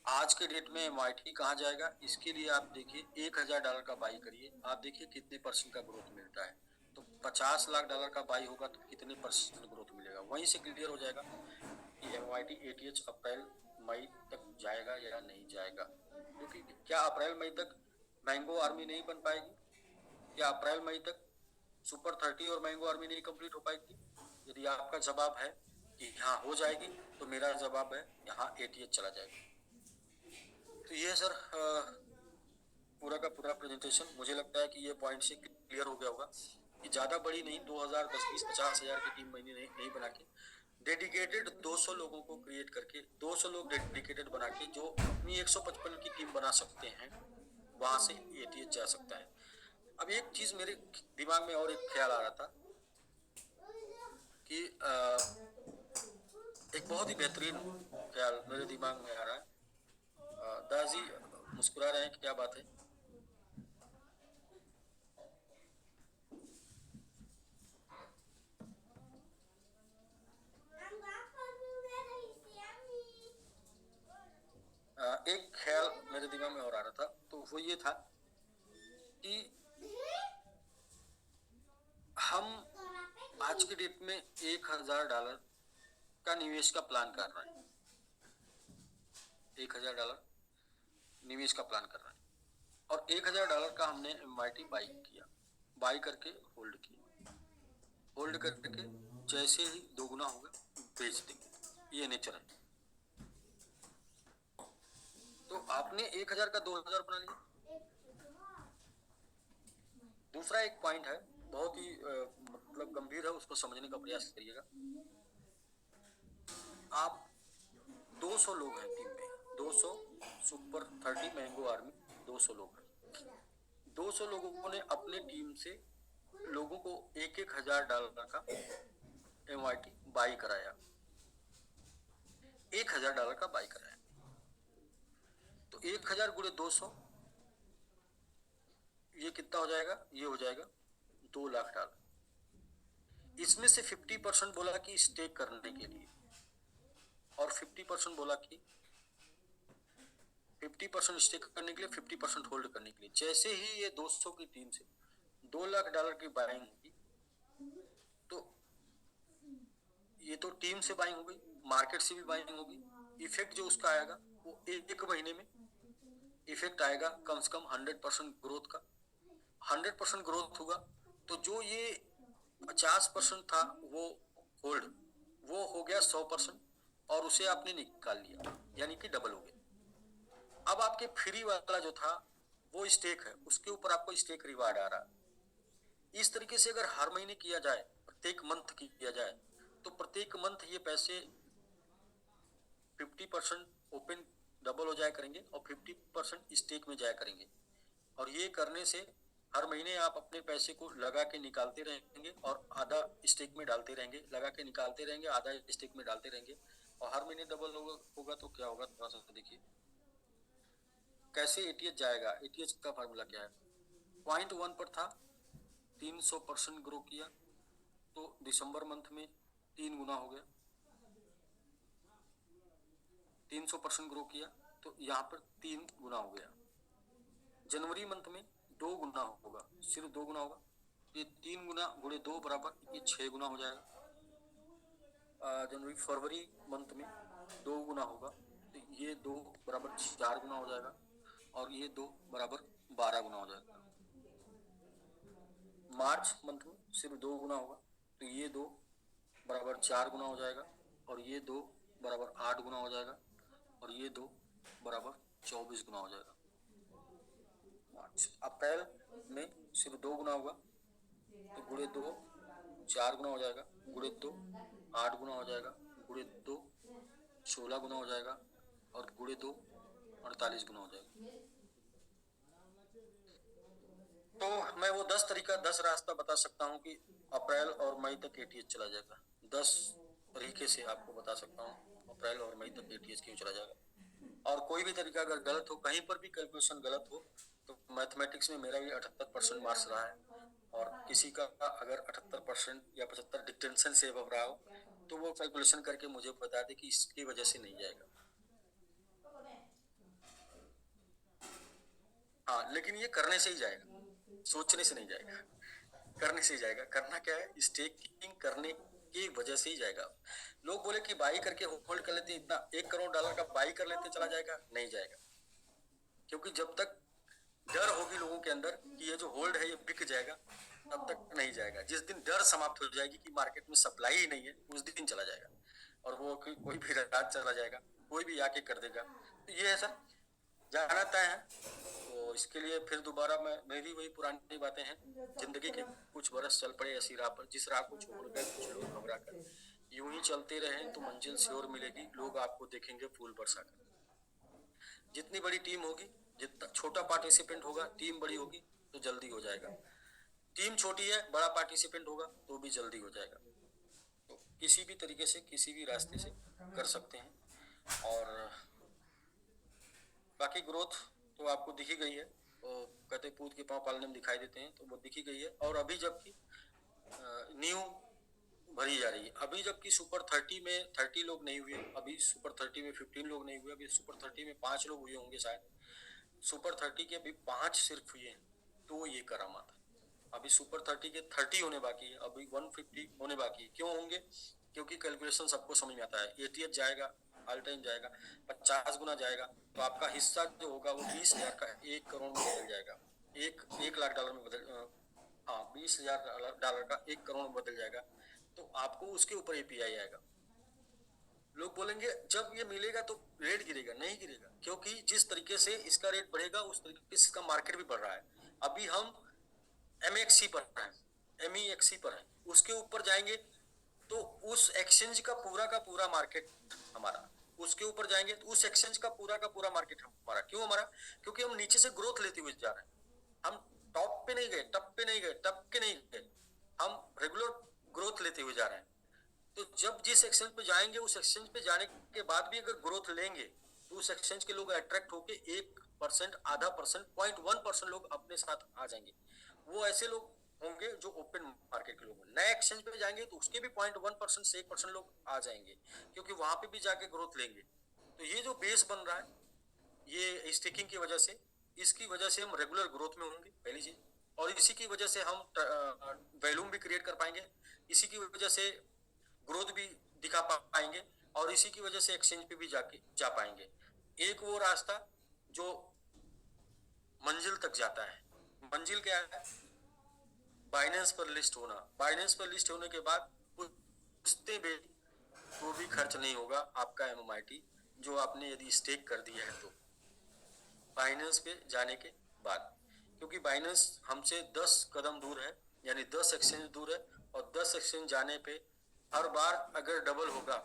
आज के डेट में MIT कहाँ जाएगा, इसके लिए आप देखिए $1,000 का बाई करिए, आप देखिए कितने % का ग्रोथ मिलता है। तो 50 लाख डॉलर का बाई होगा तो कितने % ग्रोथ मिलेगा, वहीं से क्लियर हो जाएगा कि MIT ATH अप्रैल मई तक जाएगा या नहीं जाएगा। क्योंकि क्या अप्रैल मई तक मैंगो आर्मी नहीं बन पाएगी, क्या अप्रैल मई तक सुपर 30 और मैंगो आर्मी नहीं कंप्लीट हो पाएगी। यदि आपका जवाब है कि हाँ हो जाएगी, तो मेरा जवाब है यहाँ ATH चला जाएगा। तो ये सर पूरा का पूरा प्रेजेंटेशन, मुझे लगता है कि ये पॉइंट से क्लियर हो गया होगा कि ज़्यादा बड़ी नहीं, 2000 10 20 50 हज़ार की टीम मैंने नहीं बना के डेडिकेटेड 200 लोगों को क्रिएट करके, 200 लोग डेडिकेटेड बना के जो अपनी 155 की टीम बना सकते हैं, वहां से ATH जा सकता है। अब एक चीज मेरे दिमाग में और एक ख्याल आ रहा था कि एक बहुत ही बेहतरीन ख्याल मेरे दिमाग में आ रहा है। दादाजी मुस्कुरा रहे हैं, क्या बात है? एक ख्याल मेरे दिमाग में और आ रहा था, तो वो ये था कि हम आज की डेट में $1000 का निवेश का प्लान कर रहे हैं। $1000 निवेश का प्लान कर रहे हैं और $1000 का हमने MIT बाई किया, बाई करके होल्ड किया, होल्ड करके जैसे ही दोगुना होगा बेच देंगे, ये नेचर है। तो आपने 1000 का 2000 बना लिया। दूसरा एक पॉइंट है, बहुत ही मतलब गंभीर है, उसको समझने का प्रयास करिएगा। आप 200 लोग हैं टीम में, 200 सुपर 30 मैंगो आर्मी, 200 लोग हैं। 200 लोगों ने अपने टीम से लोगों को $1000 का MIT बाई कराया, $1000 का बाई कराया। तो 1000 गुणे 200, ये कितना हो जाएगा? ये हो जाएगा $2 लाख। इसमें से 50% बोला कि स्टेक करने के लिए और 50% बोला कि 50% स्टेक करने के लिए, 50% होल्ड करने के लिए। जैसे ही ये 200 की टीम से $2 लाख की बाइंग होगी, तो ये तो टीम से बाइंग हो गई, मार्केट से भी बाइंग होगी। इफेक्ट जो उसका आएगा वो एक महीने में इफेक्ट आएगा कम से कम 100% ग्रोथ का। 100% ग्रोथ होगा तो जो ये 50% था वो होल्ड, वो हो गया 100% और उसे आपने निकाल लिया, यानी कि डबल हो गया। अब आपके फ्री वाला जो था वो स्टेक है, उसके ऊपर आपको स्टेक रिवार्ड आ रहा है। इस तरीके से अगर हर महीने किया जाए, प्रत्येक मंथ किया जाए, तो प्रत्येक मंथ ये पैसे 50% ओपन डबल हो जाया करेंगे और 50% स्टेक में जाया करेंगे। और ये करने से हर महीने आप अपने पैसे को लगा के निकालते रहेंगे और आधा स्टेक में डालते रहेंगे, लगा के निकालते रहेंगे, आधा स्टेक में डालते रहेंगे और हर महीने डबल होगा तो क्या होगा, थोड़ा सा देखिए कैसे एटीएच जाएगा। एटीएच का फार्मूला क्या है? 0.1 पर था, 300% ग्रो किया तो दिसंबर मंथ में 3 गुना हो गया। 300% ग्रो किया तो यहाँ पर 3 गुना हो गया। जनवरी मंथ में 2 गुना होगा, सिर्फ 2 गुना होगा। ये 3 गुना गुणे 2 बराबर ये 6 गुना हो जाएगा। जनवरी फरवरी मंथ में 2 गुना होगा तो ये 2 बराबर 4 गुना हो जाएगा और ये 2 बराबर 12 गुना हो जाएगा। मार्च मंथ में सिर्फ 2 गुना होगा तो ये 2 बराबर 4 गुना हो जाएगा और ये 2 बराबर 8 गुना हो जाएगा और ये 2 बराबर 24 गुना हो जाएगा। मार्च अप्रैल में सिर्फ 2 गुना होगा तो गुणे 2 4 गुना हो जाएगा, गुणे 2 8 गुना हो जाएगा, गुणे 2 16 गुना हो जाएगा और गुणे 2 48 गुना हो जाएगा। तो मैं वो 10 रास्ता बता सकता हूँ कि अप्रैल और मई तक एटीएच चला जाएगा। 10 तरीके से आपको बता सकता हूँ अप्रैल और मई तक एटीएच क्यों चला जाएगा। और कोई भी तरीका अगर गलत हो, कहीं पर भी कैलकुलेशन गलत हो, तो मैथमेटिक्स में मेरा भी 78% मार्क्स रहा है और किसी का अगर 78% या 75 डिक्टेंशन से अब रहा हो तो वो कैलकुलेशन करके मुझे बता दे कि इसकी वजह से नहीं जाएगा। हाँ, लेकिन ये करने से ही जाएगा, सोचने से नहीं जाएगा, करने से ही जाएगा। करना क्या है? स्टेकिंग करने की वजह से ही जाएगा। लोग बोले कि बाई करके होल्ड कर लेते, इतना $1 करोड़ का बाई कर लेते चला जाएगा, नहीं जाएगा। क्योंकि जब तक डर होगी लोगों के अंदर कि ये जो होल्ड है ये बिक जाएगा, तब तक नहीं जाएगा। जिस दिन डर समाप्त हो जाएगी कि मार्केट में सप्लाई ही नहीं है, उस दिन चला जाएगा और वो कोई भी रात चला जाएगा, कोई भी आके कर देगा। तो ये है सर, जाना तय है। तो इसके लिए फिर दोबारा मेरी वही पुरानी बातें हैं, जिंदगी के कुछ बरस चल पड़े ऐसी राह पर जिस राह को छोड़ कर कुछ लोग घबरा कर। यूं ही चलते रहें तो मंजिल श्योर मिलेगी, लोग आपको देखेंगे फूल बरसा कर। जितनी बड़ी टीम होगी, जितना छोटा पार्टिसिपेंट होगा, टीम बड़ी होगी तो जल्दी हो जाएगा। टीम छोटी है, बड़ा पार्टिसिपेंट होगा तो भी जल्दी हो जाएगा। तो किसी भी तरीके से किसी भी रास्ते से कर सकते हैं। और बाकी ग्रोथ तो आपको दिखी गई है, वो कहते पूत के पाँव पालने में दिखाई देते हैं, तो वो दिखी गई है। और अभी जबकि न्यू भरी जा रही है, अभी जबकि सुपर 30 में 30 लोग नहीं हुए, अभी सुपर 30 में 15 लोग नहीं हुए, अभी सुपर 30 में 5 लोग हुए होंगे शायद, सुपर 30 के अभी 5 सिर्फ हुए हैं, तो ये करामात है। अभी सुपर 30 के 30 होने बाकी है, अभी 150 होने बाकी है। क्यों होंगे? क्योंकि कैलकुलेशन सबको समझ में आता है, एटीएच जाएगा, ऑल टाइम जाएगा, 50 गुना जाएगा, तो आपका हिस्सा जो होगा वो 20,000 का 1 करोड़ में बदल जाएगा, 1 लाख डॉलर में बदल, हाँ 20,000 डॉलर का 1 करोड़ में बदल जाएगा। तो आपको उसके ऊपर एपीआई आएगा। लोग बोलेंगे जब ये मिलेगा तो रेट गिरेगा, नहीं गिरेगा, क्योंकि जिस तरीके से इसका रेट बढ़ेगा उस तरीके से इसका मार्केट भी बढ़ रहा है। अभी हम एमएक्सी पर है, एमईएक्सी पर है, उसके ऊपर जाएंगे तो उस एक्सचेंज का पूरा मार्केट हमारा, उसके ऊपर जाएंगे तो उस एक्सचेंज का पूरा मार्केट हमारा। क्यों हमारा? क्योंकि हम नीचे से ग्रोथ लेते हुए जा रहे हैं, हम टॉप पे नहीं गए, टप पे नहीं गए, टप के नहीं गए, हम रेगुलर ग्रोथ लेते हुए जा रहे हैं। तो जब जिस एक्सचेंज पे जाएंगे उस एक्सचेंज पे जाने के बाद भी अगर ग्रोथ लेंगे तो उस एक्सचेंज के लोग अट्रैक्ट होके 1%, आधा परसेंट, 0.1% लोग अपने साथ आ जाएंगे। वो ऐसे लोग होंगे जो ओपन मार्केट के लोग हैं। नए एक्सचेंज पे जाएंगे तो उसके भी 0.1% से 1% लोग आ जाएंगे, क्योंकि वहां पे भी जाके ग्रोथ लेंगे। तो ये जो बेस बन रहा है ये स्टेकिंग की वजह से, इसकी वजह से हम रेगुलर ग्रोथ में होंगे पहली चीज, और इसी की वजह से हम वैल्यूम भी क्रिएट कर पाएंगे, इसी की वजह से ग्रोथ भी दिखा पाएंगे, और इसी की वजह से एक्सचेंज पे भी जाके जा पाएंगे। एक वो रास्ता जो मंजिल तक जाता है, मंजिल क्या है? बाइनेंस पर लिस्ट होना। बाइनेंस पर लिस्ट होने के बाद पूछते भी वो भी खर्च नहीं होगा आपका एमएमआईटी, जो आपने यदि स्टेक कर दिया है तो बाइनेंस पे जाने के बाद, क्योंकि बाइनेंस हमसे 10 कदम दूर है, यानी 10 एक्सचेंज दूर है, और 10 एक्सचेंज जाने पे हर बार अगर डबल होगा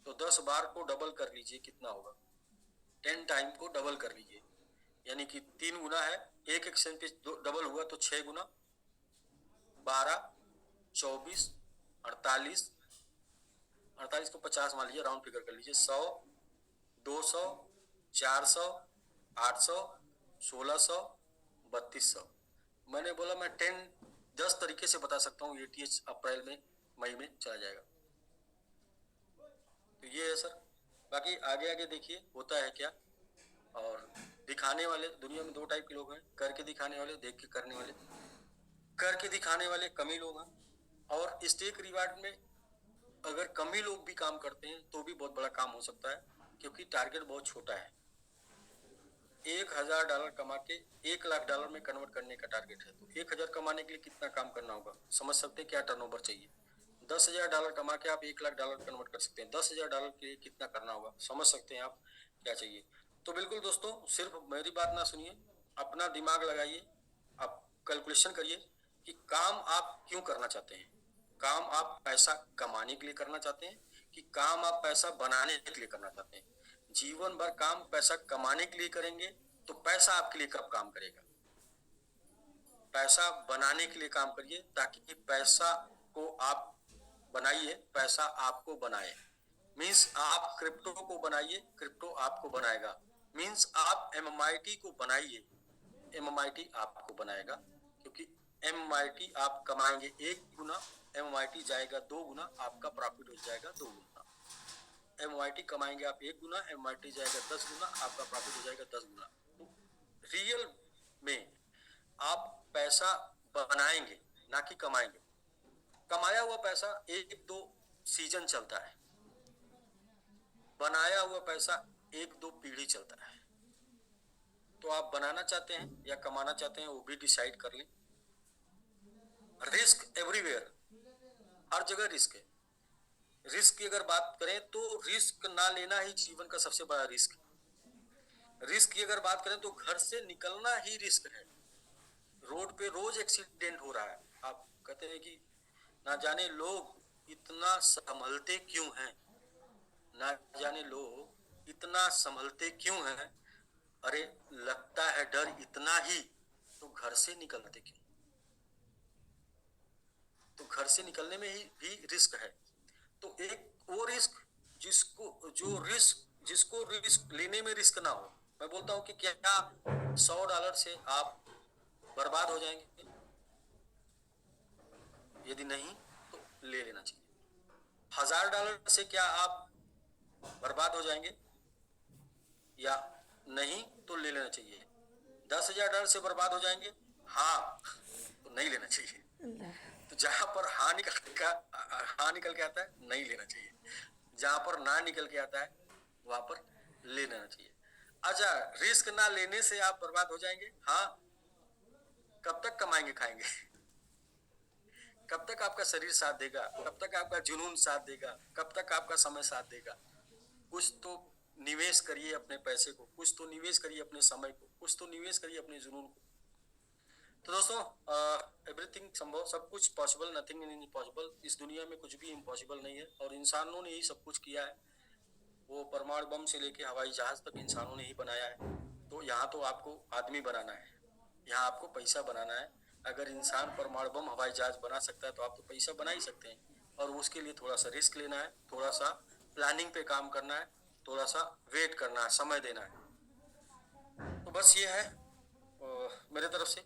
तो 10 बार को डबल कर लीजिए, कितना होगा? 10 टाइम को डबल कर लीजिए, यानी कि 3 गुना है, एक एक्सचेंज पे डबल हुआ तो 6 गुना, 12, 24, 48, 48 को 50 मान लीजिए, राउंड फिगर कर लीजिए, 100, 200, 400, 800, 1600, 3200। मैंने बोला मैं 10 तरीके से बता सकता हूँ एटीएच अप्रैल में, मई में चला जाएगा। तो ये है सर, बाकी आगे आगे देखिए होता है क्या। और दिखाने वाले दुनिया में 2 टाइप के लोग हैं, करके दिखाने वाले, देख के करने वाले। करके दिखाने वाले कम ही लोग हैं, और स्टेक रिवार्ड में अगर कम ही लोग भी काम करते हैं तो भी बहुत बड़ा काम हो सकता है, क्योंकि टारगेट बहुत छोटा है। 1,000 डॉलर कमा के 1 लाख डॉलर में कन्वर्ट करने का टारगेट है, तो 1,000 कमाने के लिए कितना काम करना होगा, समझ सकते हैं क्या टर्नओवर चाहिए। 10,000 डॉलर कमा के आप 1 लाख डॉलर कन्वर्ट कर सकते हैं, 10,000 डॉलर के लिए कितना करना होगा, समझ सकते हैं आप क्या चाहिए। तो बिल्कुल दोस्तों, सिर्फ मेरी बात ना सुनिए, अपना दिमाग लगाइए, आप कैलकुलेशन करिए कि काम आप क्यों करना चाहते हैं। काम आप पैसा कमाने के लिए करना चाहते हैं कि काम आप पैसा बनाने के लिए करना चाहते हैं? जीवन भर काम पैसा कमाने के लिए करेंगे तो पैसा आपके लिए कब काम करेगा? पैसा बनाने के लिए काम करिए, ताकि पैसा को आप बनाइए, पैसा आपको बनाए। मीन्स आप क्रिप्टो को बनाइए, क्रिप्टो आपको बनाएगा। मीन्स आप एमएमआईटी को बनाइए, एमएमआईटी आपको बनाएगा, क्योंकि एमएमआईटी आप कमाएंगे 1 गुना, एमएमआईटी जाएगा 2 गुना, आपका प्रॉफिट हो जाएगा 2 गुना। एमएमआईटी कमाएंगे आप 1 गुना, एमएमआईटी जाएगा 10 गुना, आपका प्रॉफिट हो जाएगा 10 गुना। तो रियल में आप पैसा बनाएंगे, ना कि कमाएंगे। कमाया हुआ पैसा 1-2 सीजन चलता है, बनाया हुआ पैसा 1-2 पीढ़ी चलता है। तो आप बनाना चाहते हैं या कमाना चाहते हैं, वो भी डिसाइड कर लें। रिस्क एवरीवेयर, हर जगह रिस्क है। रिस्क की अगर बात करें तो रिस्क ना लेना ही जीवन का सबसे बड़ा रिस्क है। रिस्क की अगर बात करें तो घर से निकलना ही रिस्क है। रोड पे रोज एक्सीडेंट हो रहा है, आप कहते हैं कि ना जाने लोग इतना संभलते क्यों हैं, ना जाने लोग इतना संभलते क्यों हैं। अरे लगता है डर इतना ही, तो घर से निकलते क्यों? तो घर से निकलने में ही भी रिस्क है। तो एक वो रिस्क जिसको रिस्क लेने में रिस्क ना हो, मैं बोलता हूँ कि क्या $100 से आप बर्बाद हो जाएंगे? यदि नहीं तो ले लेना चाहिए। $1000 से क्या आप बर्बाद हो जाएंगे या नहीं तो ले लेना चाहिए। $10,000 से बर्बाद हो जाएंगे, हाँ तो नहीं लेना चाहिए। तो जहां पर हाँ निकल के आता है नहीं लेना चाहिए, जहां पर ना निकल के आता है वहां पर ले लेना चाहिए। अच्छा, रिस्क ना लेने से आप बर्बाद हो जाएंगे, हाँ। कब तक कमाएंगे खाएंगे? कब तक आपका शरीर साथ देगा? कब तक आपका जुनून साथ देगा? कब तक आपका समय साथ देगा? कुछ तो निवेश करिए अपने पैसे को, कुछ तो निवेश करिए अपने समय को, कुछ तो निवेश करिए अपने जुनून को। तो दोस्तों, एवरीथिंग संभव, सब कुछ पॉसिबल, नथिंग इज इम्पॉसिबल। इस दुनिया में कुछ भी इम्पॉसिबल नहीं है, और इंसानों ने ही सब कुछ किया है। वो परमाणु बम से लेके हवाई जहाज तक इंसानों ने ही बनाया है। तो यहाँ तो आपको आदमी बनाना है, यहाँ आपको पैसा बनाना है। अगर इंसान परमाणु बम हवाई जहाज बना सकता है तो आप तो पैसा बना ही सकते हैं। और उसके लिए थोड़ा सा रिस्क लेना है, थोड़ा सा प्लानिंग पे काम करना है, थोड़ा सा वेट करना है, समय देना है। तो बस ये है मेरे तरफ से।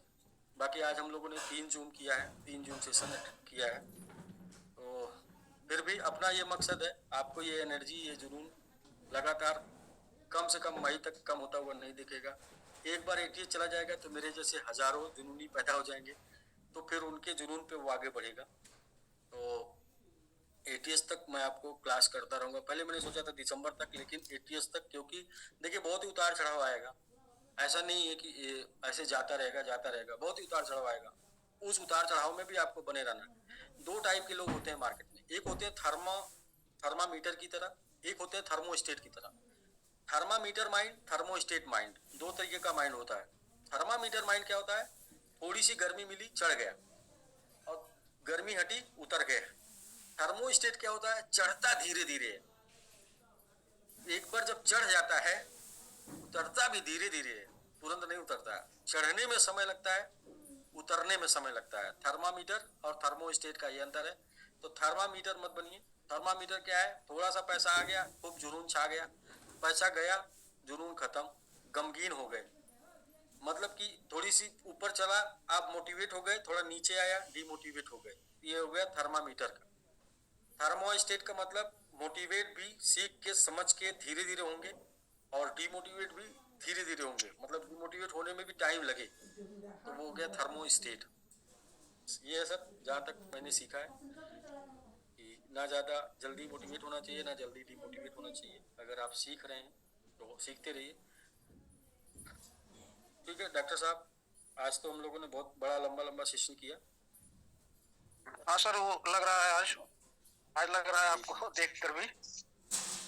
बाकी आज हम लोगों ने 3 जूम किया है, 3 जूम सेशन किया है। तो फिर भी अपना ये मकसद है, आपको ये एनर्जी, ये जुनून लगातार कम से कम मई तक कम होता हुआ नहीं दिखेगा। एक बार एटीएस चला जाएगा तो मेरे जैसे हजारों जुनूनी पैदा हो जाएंगे, तो फिर उनके जुनून पे वो आगे बढ़ेगा। तो एटीएस तक मैं आपको क्लास करता रहूंगा। पहले मैंने सोचा था दिसंबर तक, लेकिन एटीएस तक, क्योंकि देखिए बहुत ही उतार चढ़ाव आएगा। ऐसा नहीं है कि ये ऐसे जाता रहेगा, बहुत ही उतार चढ़ाव आएगा। उस उतार चढ़ाव में भी आपको बने रहना है। 2 टाइप के लोग होते हैं मार्केट में, एक होते हैं थर्मामीटर की तरह, एक होते हैं थर्मोस्टेट की तरह। थर्मामीटर माइंड, थर्मोस्टेट माइंड, 2 तरीके का माइंड होता है। थर्मामीटर माइंड क्या होता है? थोड़ी सी गर्मी मिली चढ़ गया, और गर्मी हटी उतर गया। थर्मोस्टेट क्या होता है? चढ़ता धीरे धीरे है। एक बार जब चढ़ जाता है, उतरता भी धीरे धीरे है, तुरंत नहीं उतरता है। चढ़ने में समय लगता है, उतरने में समय लगता है। थर्मामीटर और थर्मोस्टेट का ये अंतर है। तो थर्मामीटर मत बनिए। थर्मामीटर क्या है? थोड़ा सा पैसा आ गया, खूब जुनून छा गया, पैसा गया, जुनून खत्म, गमगीन हो गए। मतलब कि थोड़ी सी ऊपर चला, आप मोटिवेट हो गए, थोड़ा नीचे आया, डिमोटिवेट हो गए। ये हो गया थर्मामीटर का। थर्मोस्टेट का मतलब मोटिवेट भी सीख के समझ के धीरे धीरे होंगे, और डिमोटिवेट भी धीरे धीरे होंगे, मतलब डिमोटिवेट होने में भी टाइम लगे, तो वो हो गया थर्मोस्टेट। ये है सर, जहाँ तक मैंने सीखा है कि ना ज़्यादा जल्दी मोटिवेट होना चाहिए, ना जल्दी डिमोटिवेट होना चाहिए। अगर आप सीख रहे हैं तो सीखते रहिए। ठीक है डॉक्टर साहब, आज तो हम लोगों ने बहुत बड़ा लंबा लंबा सेशन किया। हाँ सर, वो लग रहा है आज लग रहा है आपको देखकर भी।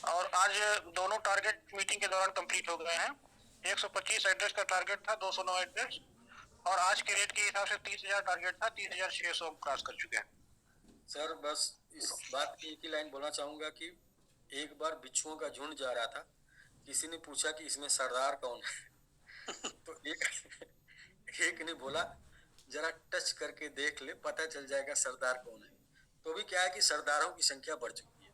और आज दोनों टारगेट मीटिंग के दौरान कंप्लीट हो गए हैं। 125 एड्रेस का टारगेट था, 209 एड्रेस, और आज के रेट के हिसाब से 30,000 टारगेट था, 30,600 हम क्रॉस कर चुके हैं। सर बस इस बात की एक ही लाइन बोलना चाहूंगा कि एक बार बिच्छुओं का झुंड जा रहा था, किसी ने पूछा कि इसमें सरदार कौन है? तो एक ने बोला जरा टच करके देख ले, पता चल जाएगा सरदार कौन है। तो अभी क्या है कि सरदारों की संख्या बढ़ चुकी है।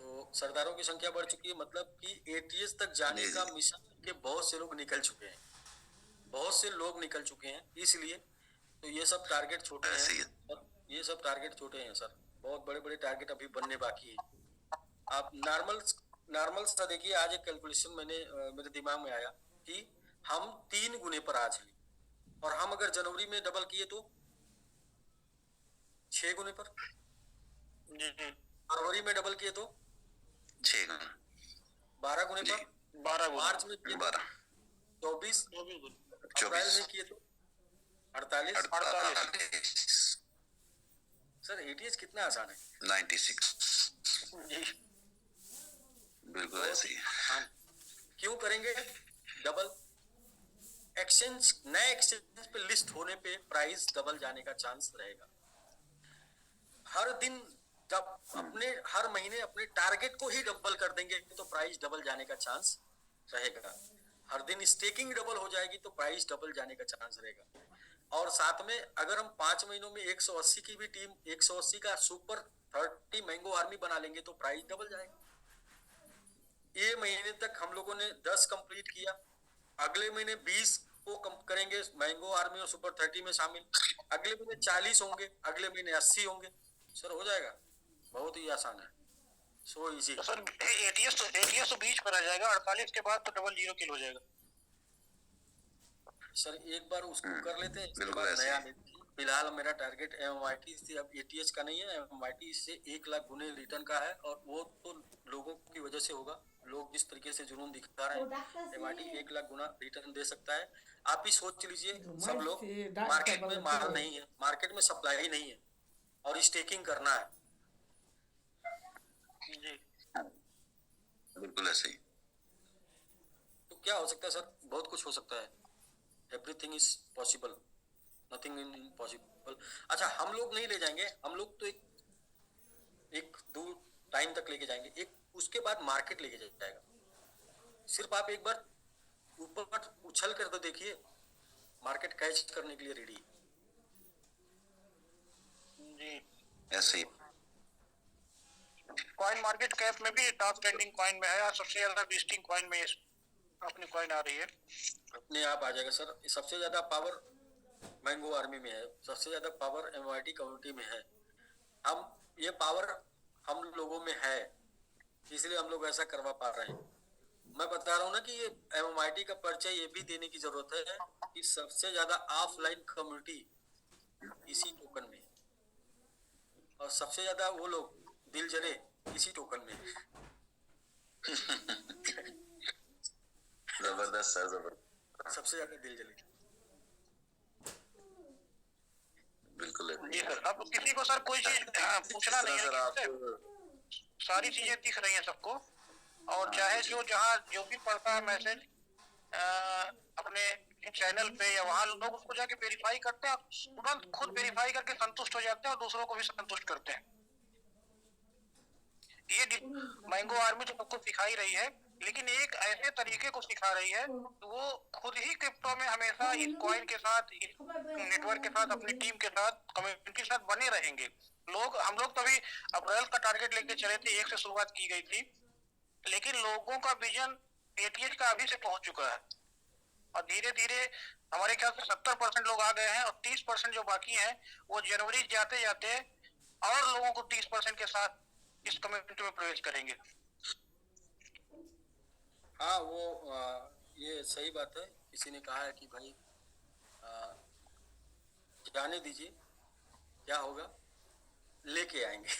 तो सरदारों की संख्या बढ़ चुकी है, मतलब कि एटीएस तक जाने का मिशन के बहुत से लोग निकल चुके हैं, बहुत से लोग निकल चुके हैं। इसलिए तो ये सब टारगेट छोटे हैं, और ये सब टारगेट छोटे हैं सर। बहुत बड़े बड़े टारगेट अभी बनने बाकी है। आप नॉर्मल सा देखिए, आज एक कैलकुलेशन मेरे दिमाग में आया कि हम 3 गुने पर आज हैं, और हम अगर जनवरी में डबल किए तो 6 गुने पर, जी जी। फरवरी में डबल किए तो 6 गुना, 12 गुने पर, 12 गुना, मार्च में किए तो 12, 24, 24, अप्रैल में किए तो 48। 48, सर एटीएस कितना आसान है। 96, जी। बिल्कुल ऐसे ही। क्यों करेंगे डबल? एक्सचेंज, नए एक्सचेंज पे लिस्ट होने पे प्राइस डबल जाने का चांस रहेगा। हर दिन जब हर महीने अपने टारगेट को ही डबल कर देंगे तो प्राइस डबल जाने का चांस रहेगा। हर दिन स्टेकिंग डबल हो जाएगी तो प्राइस डबल जाने का चांस रहेगा। और साथ में अगर हम 5 महीनों में 180 की भी टीम 180 का सुपर 30 मैंगो आर्मी बना लेंगे तो प्राइस डबल जाएगा। ये महीने तक हम लोगों ने 10 कंप्लीट किया, अगले महीने 20 को करेंगे मैंगो आर्मी और सुपर 30 में शामिल, अगले महीने 40 होंगे, अगले महीने 80 होंगे। सर हो जाएगा, बहुत ही आसान है, सो इजी। तो सर एटीएस तो बीच पर आ जाएगा, 48 के बाद तो डबल जीरो किल हो जाएगा। सर एक बार उसको कर लेते हैं, इसके बिल्कुल बाद ऐसे नया ही। देखते हैं। फिलहाल मेरा टारगेट एमआईटी से अब एटीएच का नहीं है, एमआईटी से 1 लाख गुने रिटर्न का है, और वो तो लोगों की वजह से होगा। लोग जिस तरीके से जुनून दिखा रहे हैं, एमआईटी 1 लाख गुना रिटर्न दे सकता है। आप ही सोच लीजिए, सब लोग मार्केट में माल नहीं है, मार्केट में सप्लाई नहीं है, और स्टेकिंग करना है। जी बिल्कुल ऐसे ही। तो क्या हो सकता है सर? बहुत कुछ हो सकता है। Everything is possible, nothing in impossible. अच्छा, हम लोग नहीं ले जाएंगे, हम लोग तो एक दूर टाइम तक लेके जाएंगे, एक उसके बाद मार्केट लेके जाएगा। सिर्फ आप एक बार ऊपर उछल कर तो देखिए, मार्केट कैच करने के लिए रेडी है। जी। ऐसे ही। कॉइन मार्केट कैप में भी टॉप ट्रेंडिंग कॉइन में है, और सबसे ज्यादा लिस्टिंग कॉइन में अपनी कॉइन आ रही है। अपने आप आ जाएगा सर। सबसे ज्यादा पावर मैंगो आर्मी में है, सबसे ज्यादा पावर एमआईटी कम्युनिटी में है। हम ये पावर हम लोगों में है, इसलिए हम लोग ऐसा करवा पा रहे हैं। मैं बता रहा हूँ ना कि ये एमआईटी का परिचय ये भी देने की जरूरत है कि सबसे ज्यादा ऑफलाइन कम्युनिटी इसी टोकन में है, और सबसे ज्यादा वो लोग दिल जले इसी टोकन में है। जबरदस्त सर, जबरदस्त। सबसे ज्यादा दिल जले। बिल्कुल है। जी सर, अब किसी को सर कोई चीज पूछना नहीं है सर आप कि सारी चीजें दिख रही हैं सबको, और चाहे जो जहाँ जो भी पढ़ता है मैसेज अपने चैनल पे या वहाँ लोग उसको जाके वेरीफाई करते हैं, तुरंत खुद वेरीफाई करके संतुष्ट हो जाते हैं और दूसरों को भी संतुष्ट करते हैं। ये मैंगो आर्मी तो सबको सिखा ही रही है, लेकिन एक ऐसे तरीके को सिखा रही है तो वो खुद ही क्रिप्टो में हमेशा इस कॉइन के साथ, इस नेटवर्क के साथ, अपनी टीम के साथ, कम्युनिटी के साथ बने रहेंगे। हम लोग तो अभी अप्रैल का टारगेट लेके चले थे, 1 से शुरुआत की गई थी, लेकिन लोगों का विजन एटीएच का अभी से पहुंच चुका है, और धीरे धीरे हमारे ख्याल से 70% लोग आ गए हैं, और 30% जो बाकी हैं वो जनवरी जाते जाते और लोगों को 30% के साथ इस कम्युनिटी में प्रवेश करेंगे। हाँ, वो ये सही बात है। किसी ने कहा है कि भाई जाने दीजिए, क्या होगा, लेके आएंगे।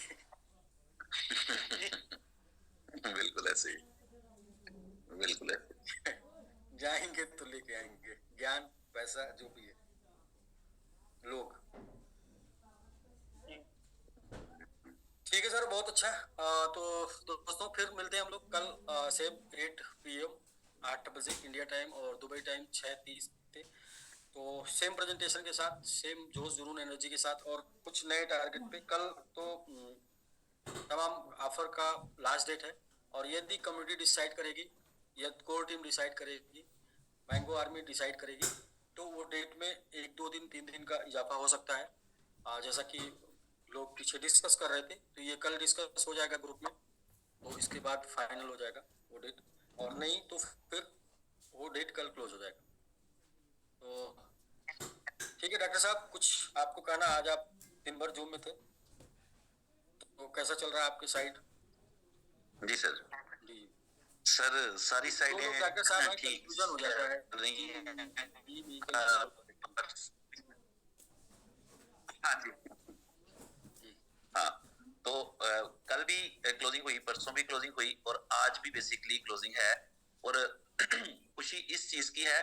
बिल्कुल ऐसे ही, बिल्कुल ऐसे। जाएंगे तो लेके आएंगे, ज्ञान पैसा जो भी है, लोग। ठीक है सर, बहुत अच्छा। तो दोस्तों फिर मिलते हैं हम लोग कल सेम 8 PM 8 बजे इंडिया टाइम और दुबई टाइम 6:30 पे। तो सेम प्रेजेंटेशन के साथ, सेम जोश जुनून एनर्जी के साथ, और कुछ नए टारगेट पे। कल तो तमाम ऑफर का लास्ट डेट है, और यदि कम्युनिटी डिसाइड करेगी या कोर टीम डिसाइड करेगी, मैंगो आर्मी डिसाइड करेगी, तो वो डेट में 1-2 दिन 3 दिन का इजाफा हो सकता है। जैसा कि लोग पीछे डिस्कस कर रहे थे, तो ये कल डिस्कस हो जाएगा ग्रुप में, तो इसके बाद फाइनल हो जाएगा वो डेट, और नहीं तो फिर वो डेट कल क्लोज हो जाएगा। तो ठीक है डॉक्टर साहब, कुछ आपको कहना? आज आप दिन भर जूम में थे, तो कैसा चल रहा है आपकी साइड? जी सर। जी सर सारी साइडें डॉक्टर साहब ठीक कंफ्यूजन हो जाता है। चल रही हैं। हाँ जी। जी हाँ, तो कल भी क्लोजिंग हुई, परसों भी क्लोजिंग हुई, और आज भी बेसिकली क्लोजिंग है। और खुशी इस चीज की है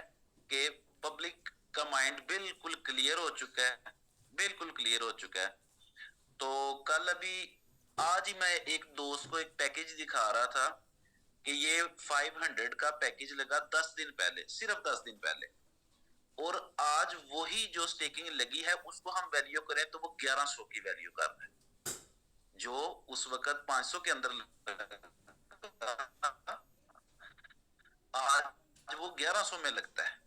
कि पब्लिक का माइंड बिल्कुल क्लियर हो चुका है, बिल्कुल क्लियर हो चुका है। तो कल अभी आज ही मैं एक दोस्त को एक पैकेज दिखा रहा था कि ये 500 का पैकेज लगा 10 दिन पहले, सिर्फ 10 दिन पहले, और आज वही जो स्टेकिंग लगी है उसको हम वैल्यू करें तो वो 1100 की वैल्यू कर रहे हैं, जो उस वक्त 500 के अंदर आज वो 1100 में लगता है।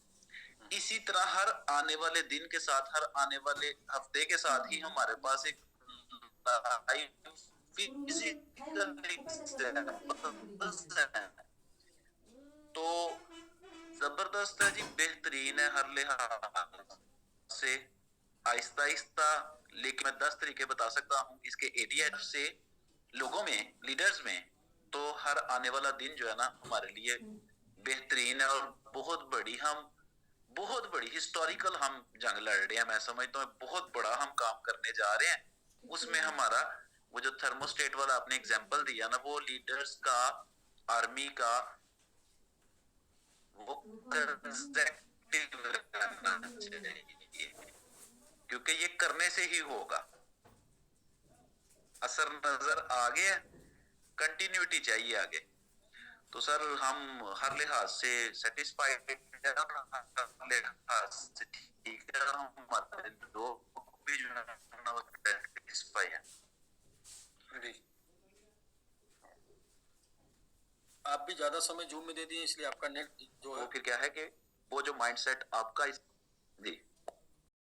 इसी तरह हर आने वाले दिन के साथ, हर आने वाले हफ्ते के साथ ही हमारे पास एक तो जबरदस्त है जी, बेहतरीन है हर लिहाज से। आहिस्ता आहिस्ता, लेकिन मैं 10 तरीके बता सकता हूँ इसके एटीएफ से लोगों में, लीडर्स में। तो हर आने वाला दिन जो है ना हमारे लिए बेहतरीन है, और बहुत बड़ी हिस्टोरिकल हम जंग लड़ रहे हैं। मैं समझता हूँ बहुत बड़ा हम काम करने जा रहे हैं। उसमें हमारा वो जो थर्मोस्टेट वाला आपने एग्जांपल दिया ना, वो लीडर्स का, आर्मी का, वो कंसेप्टिव रहना चाहिए, क्योंकि ये करने से ही होगा। असर नजर आ गया, कंटिन्यूटी चाहिए आगे। तो सर हम हर लिहाज से सेटिस्फाइड है, हर लिहाज से ठीक है, हमारे लोग भी जो है ना वो सेटिस्फाई है। जी, आप भी ज्यादा समय जूम में दे दिए, इसलिए आपका नेट जो वो है फिर क्या है कि वो जो माइंडसेट आपका जी